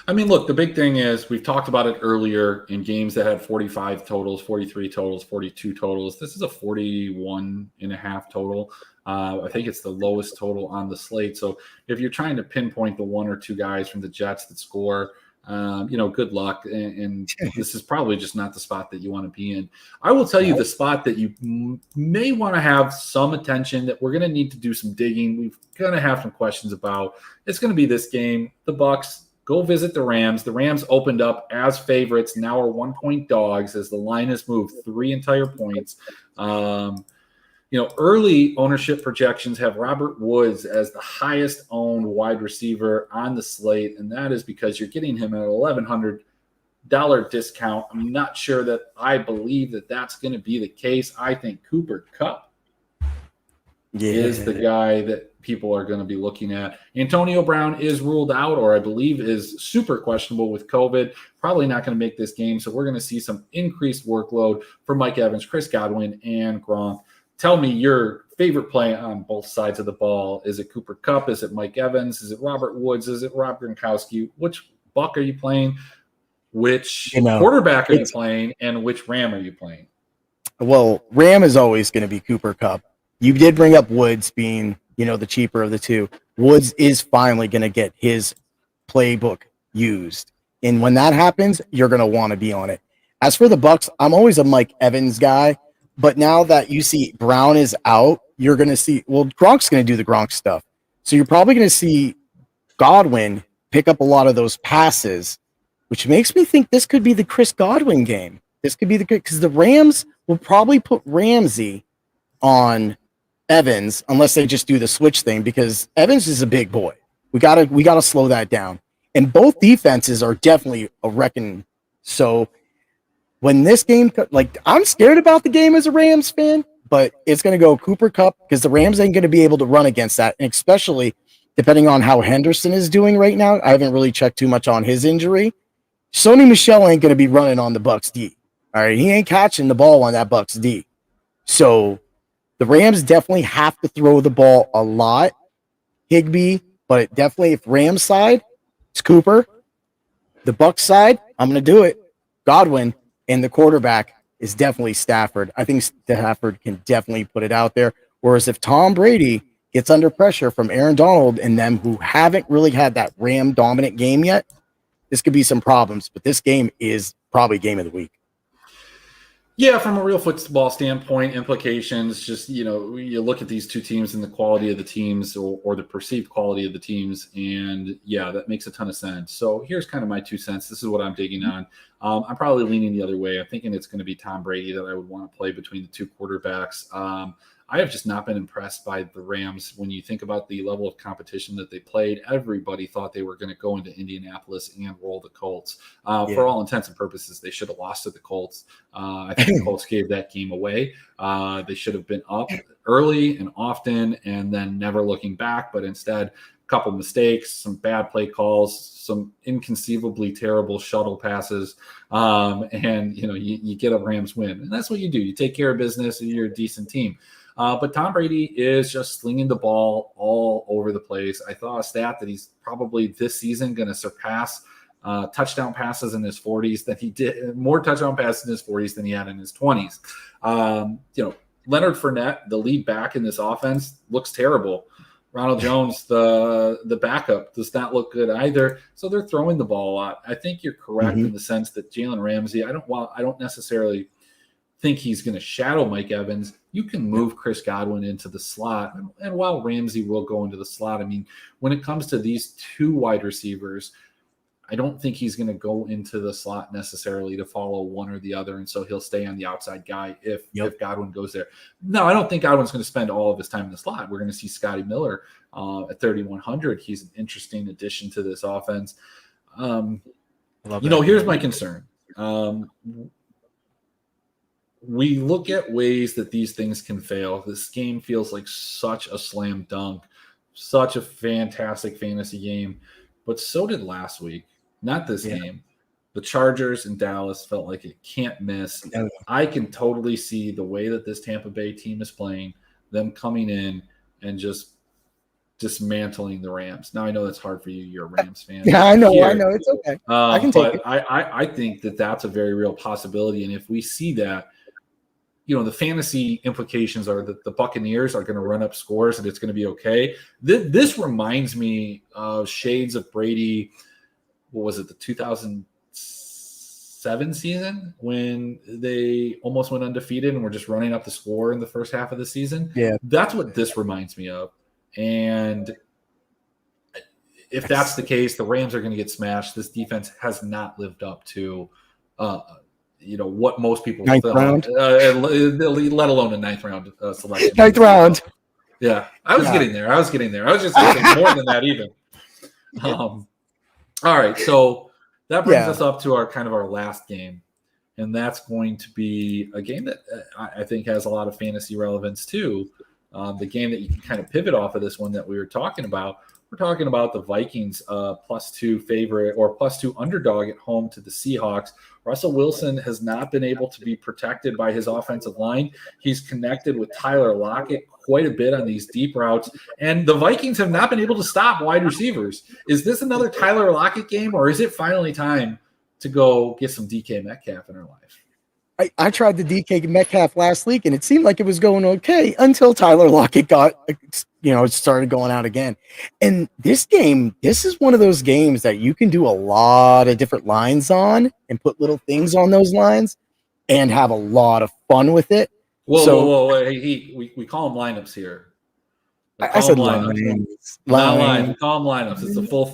I mean, look, the big thing is we've talked about it earlier in games that had 45 totals, 43 totals, 42 totals. This is a 41.5 total. I think it's the lowest total on the slate. So if you're trying to pinpoint the one or two guys from the Jets that score, good luck. And this is probably just not the spot that you want to be in. I will tell you the spot that you may want to have some attention that we're going to need to do some digging. We're going to have some questions about. It's going to be this game, the Bucs. Go visit the Rams. The Rams opened up as favorites, now are 1-point dogs as the line has moved 3 entire points. Early ownership projections have Robert Woods as the highest owned wide receiver on the slate, and that is because you're getting him at an $1,100 discount. I'm not sure that I believe that that's going to be the case. I think Cooper Kupp is the guy that people are going to be looking at. Antonio Brown is ruled out, or I believe is super questionable with COVID. Probably not going to make this game. So we're going to see some increased workload for Mike Evans, Chris Godwin, and Gronk. Tell me your favorite play on both sides of the ball. Is it Cooper Kupp? Is it Mike Evans? Is it Robert Woods? Is it Rob Gronkowski? Which Buck are you playing? Which quarterback are you playing? And which Ram are you playing? Well, Ram is always going to be Cooper Kupp. You did bring up Woods being, the cheaper of the two. Woods is finally going to get his playbook used. And when that happens, you're going to want to be on it. As for the Bucs, I'm always a Mike Evans guy. But now that you see Brown is out, you're going to see, Gronk's going to do the Gronk stuff. So you're probably going to see Godwin pick up a lot of those passes, which makes me think this could be the Chris Godwin game. This could be because the Rams will probably put Ramsey on Evans unless they just do the switch thing, because Evans is a big boy. We gotta slow that down. And both defenses are definitely a reckon. So when this game, like, I'm scared about the game as a Rams fan, but it's going to go Cooper Kupp because the Rams ain't going to be able to run against that. And especially depending on how Henderson is doing right now. I haven't really checked too much on his injury. Sony Michel ain't going to be running on the Bucks D. All right. He ain't catching the ball on that Bucks D. So the Rams definitely have to throw the ball a lot. Higbee, but definitely if Rams side, it's Cooper. The Bucks side, I'm going to do it. Godwin, and the quarterback is definitely Stafford. I think Stafford can definitely put it out there. Whereas if Tom Brady gets under pressure from Aaron Donald and them who haven't really had that Ram dominant game yet, this could be some problems. But this game is probably game of the week. Yeah, from a real football standpoint, implications, just, you look at these two teams and the quality of the teams or the perceived quality of the teams. And yeah, that makes a ton of sense. So here's kind of my 2 cents. This is what I'm digging on. I'm probably leaning the other way. I'm thinking it's going to be Tom Brady that I would want to play between the two quarterbacks. I have just not been impressed by the Rams. When you think about the level of competition that they played, everybody thought they were going to go into Indianapolis and roll the Colts. For all intents and purposes, they should have lost to the Colts. I think the Colts gave that game away. They should have been up early and often and then never looking back, but instead, a couple mistakes, some bad play calls, some inconceivably terrible shuttle passes, and you get a Rams win. And that's what you do. You take care of business and you're a decent team. But Tom Brady is just slinging the ball all over the place. I saw a stat that he's probably this season going to surpass touchdown passes in his 40s than he did, more touchdown passes in his 40s than he had in his 20s. Leonard Fournette, the lead back in this offense, looks terrible. Ronald Jones, the backup, does not look good either. So they're throwing the ball a lot. I think you're correct in the sense that Jalen Ramsey, I don't necessarily think he's going to shadow Mike Evans. You can move Chris Godwin into the slot. And while Ramsey will go into the slot, I mean, when it comes to these two wide receivers, I don't think he's going to go into the slot necessarily to follow one or the other. And so he'll stay on the outside guy if Godwin goes there. No, I don't think Godwin's going to spend all of his time in the slot. We're going to see Scotty Miller at 3,100. He's an interesting addition to this offense. Here's my concern. We look at ways that these things can fail. This game feels like such a slam dunk, such a fantastic fantasy game, but so did last week. Not this game. The Chargers in Dallas felt like it can't miss. I can totally see the way that this Tampa Bay team is playing, them coming in and just dismantling the Rams. Now I know that's hard for you. You're a Rams fan. Yeah, I know. It's okay. I can take it. I think that that's a very real possibility. And if we see that, the fantasy implications are that the Buccaneers are going to run up scores and it's going to be okay. This reminds me of shades of Brady. What was it? The 2007 season when they almost went undefeated and were just running up the score in the first half of the season. Yeah. That's what this reminds me of. And if that's the case, the Rams are going to get smashed. This defense has not lived up to, what most people ninth round, let alone a ninth round selection. Ninth round. Yeah, I was getting there. I was just getting more than that even. All right, so that brings us up to our last game, and that's going to be a game that I think has a lot of fantasy relevance too. The game that you can kind of pivot off of this one that we were talking about. We're talking about the Vikings +2 favorite or +2 underdog at home to the Seahawks. Russell Wilson has not been able to be protected by his offensive line. He's connected with Tyler Lockett quite a bit on these deep routes, and the Vikings have not been able to stop wide receivers. Is this another Tyler Lockett game, or is it finally time to go get some DK Metcalf in our life? I tried the DK Metcalf last week, and it seemed like it was going okay until Tyler Lockett started going out again. And this game, this is one of those games that you can do a lot of different lines on and put little things on those lines and have a lot of fun with it. Whoa. Hey, we call them lineups here. I said lines. We call them lineups. It's the full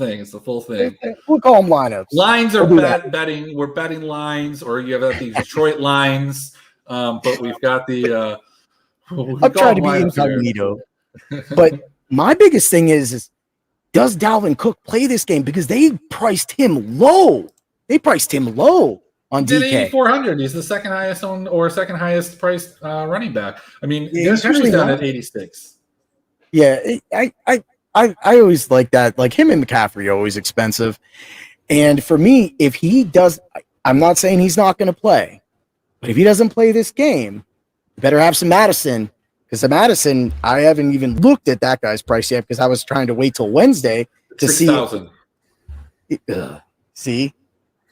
thing. We'll call them lineups. Lines are betting. We're betting lines, or you have the Detroit lines. But we've got the I'm trying to be incognito. But my biggest thing is does Dalvin Cook play this game? Because they priced him low. They priced him low on DK. 8,400. He's the second highest owned or second highest priced running back. I mean, he's usually down at 86. Yeah, I always like that. Like him and McCaffrey are always expensive. And for me, if he does, I'm not saying he's not going to play, but if he doesn't play this game, you better have some Madison. Because the Madison, I haven't even looked at that guy's price yet because I was trying to wait till Wednesday to 6,000. See,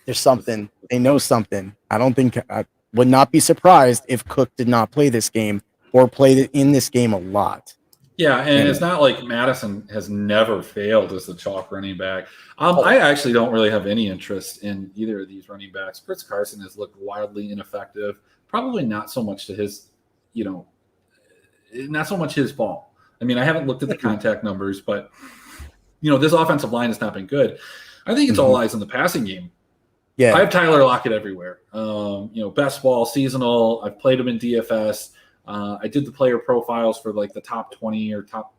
there's something. They know something. I would not be surprised if Cook did not play this game or played in this game a lot. Yeah, and it's not like Madison has never failed as the chalk running back. I actually don't really have any interest in either of these running backs. Carson has looked wildly ineffective. Probably not so much to his, not so much his fault. I mean, I haven't looked at the contact numbers, but, this offensive line has not been good. I think it's all eyes on the passing game. Yeah, I have Tyler Lockett everywhere. Best ball, seasonal. I've played him in DFS. I did the player profiles for like the top 20 or top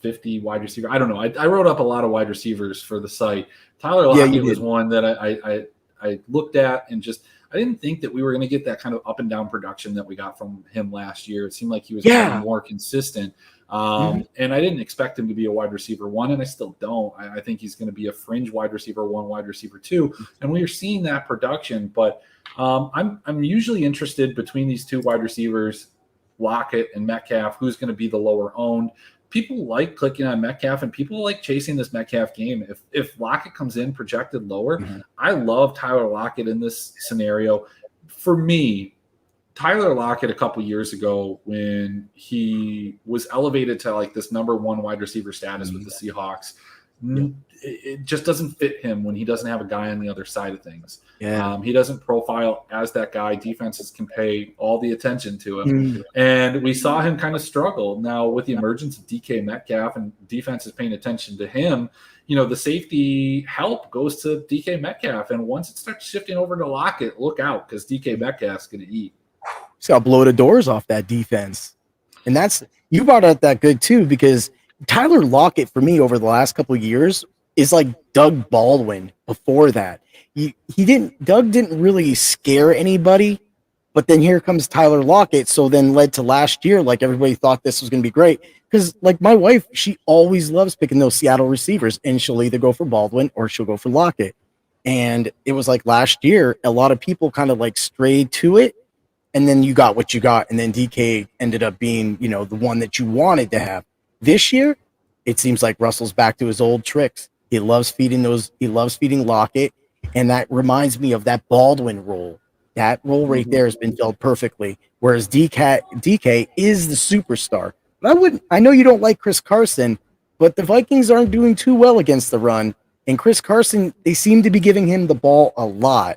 50 wide receiver. I don't know. I wrote up a lot of wide receivers for the site. Tyler Lockett was one that I looked at and just I didn't think that we were going to get that kind of up and down production that we got from him last year. It seemed like he was more consistent. And I didn't expect him to be a wide receiver 1, and I still don't. I think he's going to be a fringe wide receiver 1, wide receiver 2, and we are seeing that production. But I'm usually interested between these two wide receivers, Lockett and Metcalf, who's going to be the lower owned. People like clicking on Metcalf, and people like chasing this Metcalf game. If Lockett comes in projected lower, I love Tyler Lockett in this scenario. For me, Tyler Lockett a couple years ago when he was elevated to like this number 1 wide receiver status with the Seahawks, it just doesn't fit him when he doesn't have a guy on the other side of things. He doesn't profile as that guy. Defenses can pay all the attention to him. And we saw him kind of struggle. Now with the emergence of DK Metcalf and defense is paying attention to him, the safety help goes to DK Metcalf. And once it starts shifting over to Lockett, look out because DK Metcalf's going to eat. He's got to blow the doors off that defense. And you brought out that good too, because Tyler Lockett for me over the last couple of years is like Doug Baldwin before that. Doug didn't really scare anybody, but then here comes Tyler Lockett. So then led to last year, like everybody thought this was going to be great. Because like my wife, she always loves picking those Seattle receivers, and she'll either go for Baldwin or she'll go for Lockett. And it was like last year, a lot of people kind of like strayed to it. And then you got what you got. And then DK ended up being, the one that you wanted to have. This year, it seems like Russell's back to his old tricks. He loves feeding Lockett. And that reminds me of that Baldwin role. That role right there has been filled perfectly. Whereas DK is the superstar. I know you don't like Chris Carson, but the Vikings aren't doing too well against the run. And Chris Carson, they seem to be giving him the ball a lot.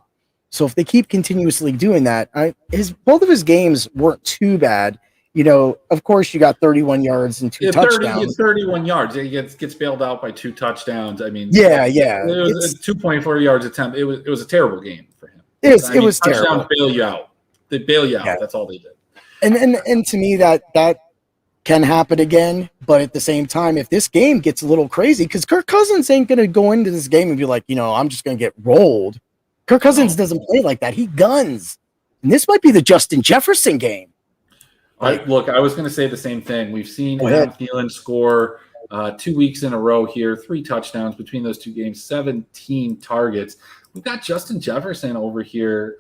So if they keep continuously doing that, both of his games weren't too bad. Of course, you got 31 yards and 2 touchdowns. 31 yards. He gets bailed out by 2 touchdowns. I mean, it was 2.4 yards attempt. It was a terrible game for him. It was terrible. Touchdowns bail you out. They bail you out. Yeah. That's all they did. And to me, that can happen again. But at the same time, if this game gets a little crazy, because Kirk Cousins ain't going to go into this game and be like, I'm just going to get rolled. Kirk Cousins doesn't play like that. He guns. And this might be the Justin Jefferson game. Look, I was going to say the same thing. We've seen Adam Thielen score 2 weeks in a row here, 3 touchdowns between those 2 games, 17 targets. We've got Justin Jefferson over here,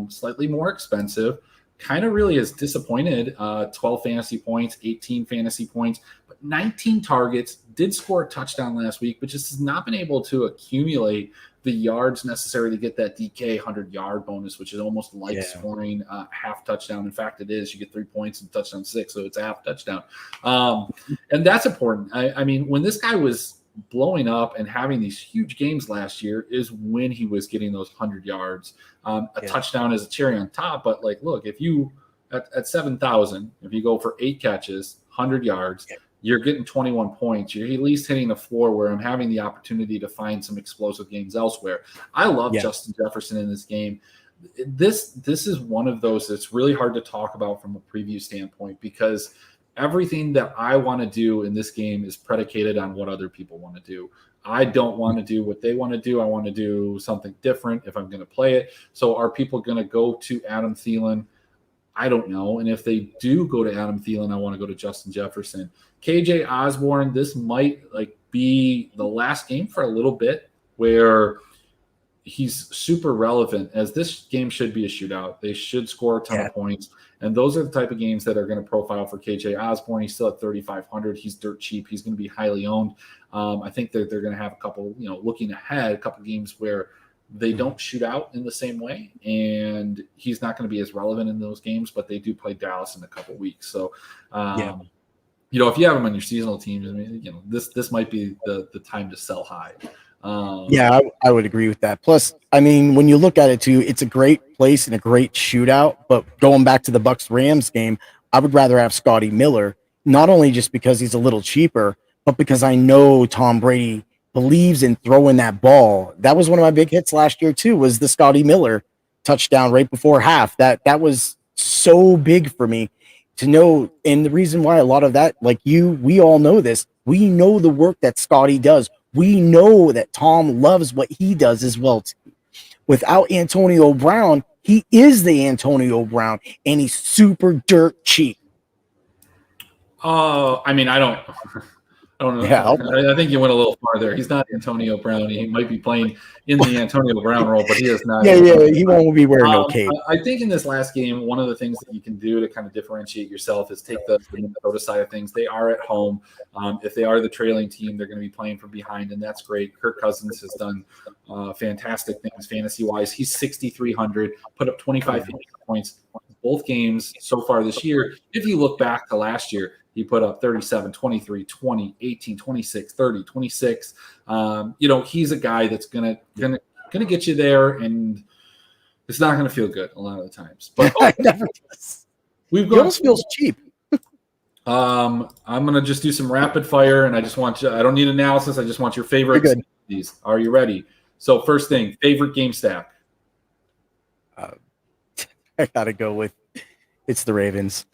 slightly more expensive. Kind of really is disappointed. 12 fantasy points, 18 fantasy points, but 19 targets. Did score a touchdown last week, but just has not been able to accumulate the yards necessary to get that DK 100-yard bonus, which is almost like scoring half touchdown. In fact, it is. You get 3 points and touchdown 6, so it's a half touchdown. And that's important. I mean, when this guy was blowing up and having these huge games last year is when he was getting those 100 yards. A touchdown is a cherry on top, but like, look, if you at 7,000, if you go for 8 catches, 100 yards, you're getting 21 points. You're at least hitting the floor where I'm having the opportunity to find some explosive games elsewhere. I love Justin Jefferson in this game. this is one of those that's really hard to talk about from a preview standpoint, because everything that I want to do in this game is predicated on what other people want to do. I don't want to do what they want to do. I want to do something different if I'm going to play it. So are people going to go to Adam Thielen? I don't know. And if they do go to Adam Thielen, I want to go to Justin Jefferson. KJ Osborne, this might be the last game for a little bit where he's super relevant, as this game should be a shootout. They should score a ton of points. And those are the type of games that are going to profile for KJ Osborne. He's still at 3,500. He's dirt cheap. He's going to be highly owned. I think that they're going to have a couple, looking ahead, a couple games where they don't shoot out in the same way, and he's not going to be as relevant in those games, but they do play Dallas in a couple weeks. So, if you have him on your seasonal teams, I mean, this might be the time to sell high. I would agree with that. Plus, I mean, when you look at it too, it's a great place and a great shootout. But going back to the Bucs-Rams game, I would rather have Scotty Miller, not only just because he's a little cheaper, but because I know Tom Brady believes in throwing that ball. That was one of my big hits last year too, was the Scotty Miller touchdown right before half. That was so big for me to know. And the reason why a lot of that, we all know this. We know the work that Scotty does. We know that Tom loves what he does as well too. Without Antonio Brown, he is the Antonio Brown, and he's super dirt cheap. I mean, I don't know. Yeah, I think you went a little farther. He's not Antonio Brown. He might be playing in the Antonio Brown role, but he is not. He won't be wearing no cape. I think in this last game, one of the things that you can do to kind of differentiate yourself is take the Minnesota side of things. They are at home. If they are the trailing team, they're going to be playing from behind, and that's great. Kirk Cousins has done fantastic things fantasy-wise. He's 6,300, put up 25 points both games so far this year. If you look back to last year, he put up 37, 23, 20, 18, 26, 30, 26. He's a guy that's gonna get you there, and it's not gonna feel good a lot of the times. But he almost feels cheap. I'm gonna just do some rapid fire, and I just want you. I don't need analysis. I just want your favorite. These. Are you ready? So first thing, favorite game stack. I gotta go with it's the Ravens.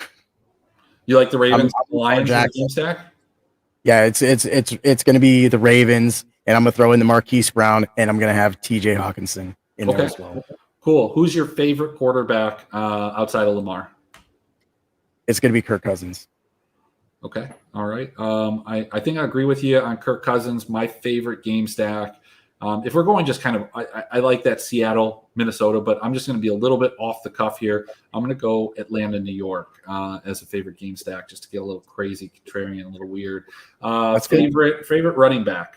You like the Ravens, Lions game stack? Yeah, it's going to be the Ravens, and I'm going to throw in the Marquis Brown, and I'm going to have T.J. Hawkinson in there as well. Cool. Who's your favorite quarterback outside of Lamar? It's going to be Kirk Cousins. Okay. All right. I think I agree with you on Kirk Cousins. My favorite game stack. If we're going just kind of, I like that Seattle, Minnesota, but I'm just going to be a little bit off the cuff here. I'm going to go Atlanta, New York as a favorite game stack, just to get a little crazy, contrarian, a little weird. Favorite running back.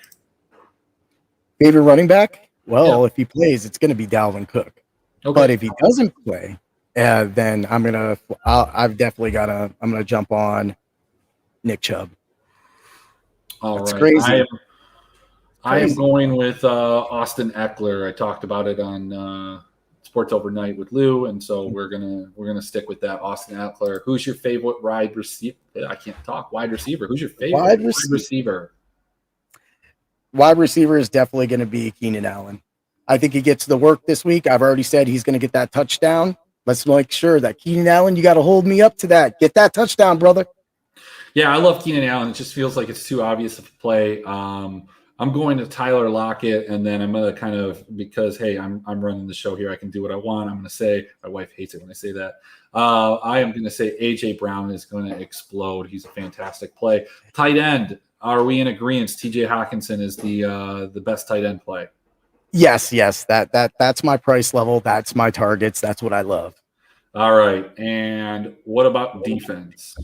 Favorite running back? Well, if he plays, it's going to be Dalvin Cook. Okay. But if he doesn't play, then I'm going to jump on Nick Chubb. That's right. Crazy. I am going with Austin Eckler. I talked about it on Sports Overnight with Lou, and so we're gonna stick with that. Austin Eckler. Who's your favorite wide receiver? I can't talk. Wide receiver. Who's your favorite wide receiver? Wide receiver is definitely going to be Keenan Allen. I think he gets the work this week. I've already said he's going to get that touchdown. Let's make sure that Keenan Allen, you got to hold me up to that. Get that touchdown, brother. Yeah, I love Keenan Allen. It just feels like it's too obvious of a play. I'm going to Tyler Lockett, and then I'm going to kind of, because, hey, I'm running the show here. I can do what I want. I'm going to say, my wife hates it when I say that. I am going to say A.J. Brown is going to explode. He's a fantastic play. Tight end. Are we in agreement? T.J. Hawkinson is the best tight end play. Yes. That's my price level. That's my targets. That's what I love. All right. And what about defense?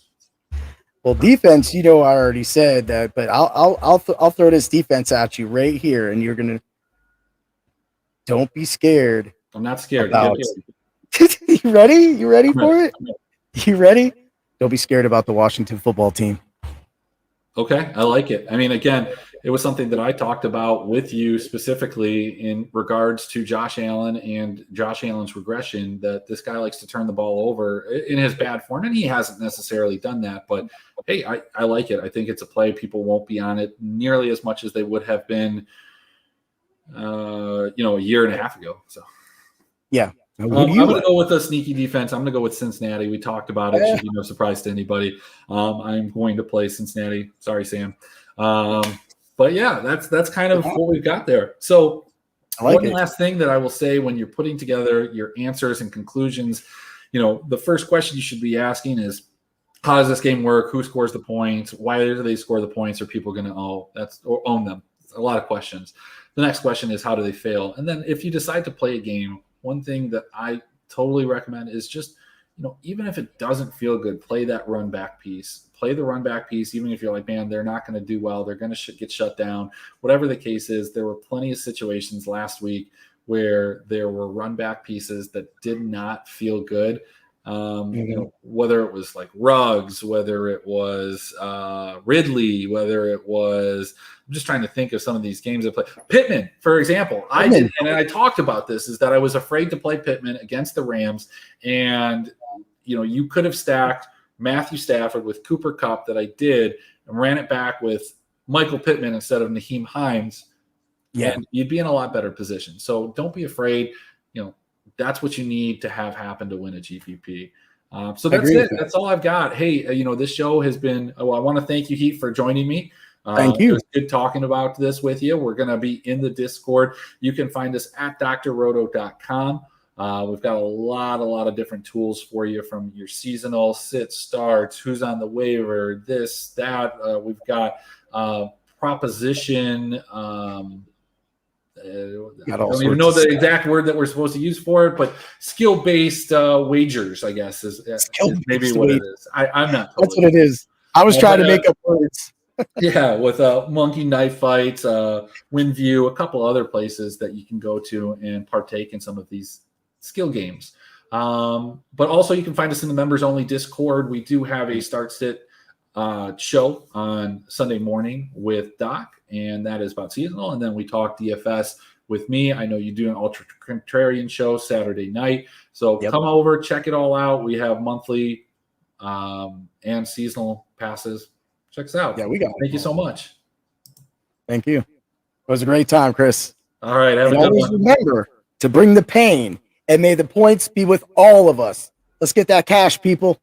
Well, defense, I already said that, but I'll throw this defense at you right here, and you're gonna don't be scared. I'm not scared. You ready? You ready for it? You ready? Don't be scared about the Washington football team. Okay, I like it. I mean, again, it was something that I talked about with you specifically in regards to Josh Allen and Josh Allen's regression, that this guy likes to turn the ball over in his bad form, and he hasn't necessarily done that. But, hey, I like it. I think it's a play. People won't be on it nearly as much as they would have been, a year and a half ago. So, yeah, Who do I'm you going to like? go with a sneaky defense. I'm going to go with Cincinnati. We talked about it. Should be no surprise to anybody. I'm going to play Cincinnati. Sorry, Sam. But yeah, that's kind of what we've got there. So one last thing that I will say when you're putting together your answers and conclusions, the first question you should be asking is, how does this game work? Who scores the points? Why do they score the points? Are people going to own them? It's a lot of questions. The next question is, how do they fail? And then if you decide to play a game, one thing that I totally recommend is just, even if it doesn't feel good, play that run back piece. Play the run back piece, even if you're like, man, they're not going to do well. They're going to get shut down. Whatever the case is, there were plenty of situations last week where there were run back pieces that did not feel good. Whether it was like Ruggs, whether it was Ridley, whether it was, I'm just trying to think of some of these games I played. Pittman, for example, I did, and I talked about this, is that I was afraid to play Pittman against the Rams, and you could have stacked Matthew Stafford with Cooper Kupp, that I did, and ran it back with Michael Pittman instead of Naheem Hines, and you'd be in a lot better position. So don't be afraid. That's what you need to have happen to win a GPP. So that's it. That's all I've got. Hey, this show has been, I want to thank you, Heat, for joining me. Thank you. It was good talking about this with you. We're going to be in the Discord. You can find us at drroto.com. We've got a lot of different tools for you, from your seasonal, sit, starts, who's on the waiver, this, that. We've got proposition. I don't even know the exact word that we're supposed to use for it, but skill-based wagers, I guess, is maybe what it is. I'm not. That's what it is. I was trying to make up words. Yeah, with Monkey Knife Fights, WinView, a couple other places that you can go to and partake in some of these skill games. But also you can find us in the members-only Discord. We do have a Start-Sit show on Sunday morning with Doc, and that is about seasonal. And then we talk DFS with me. I know you do an Ultra Contrarian show Saturday night. So come over, check it all out. We have monthly and seasonal passes. Check us out. Yeah, we got it. Thank you so much. Thank you. It was a great time, Chris. All right. And always remember to bring the pain, and may the points be with all of us. Let's get that cash, people.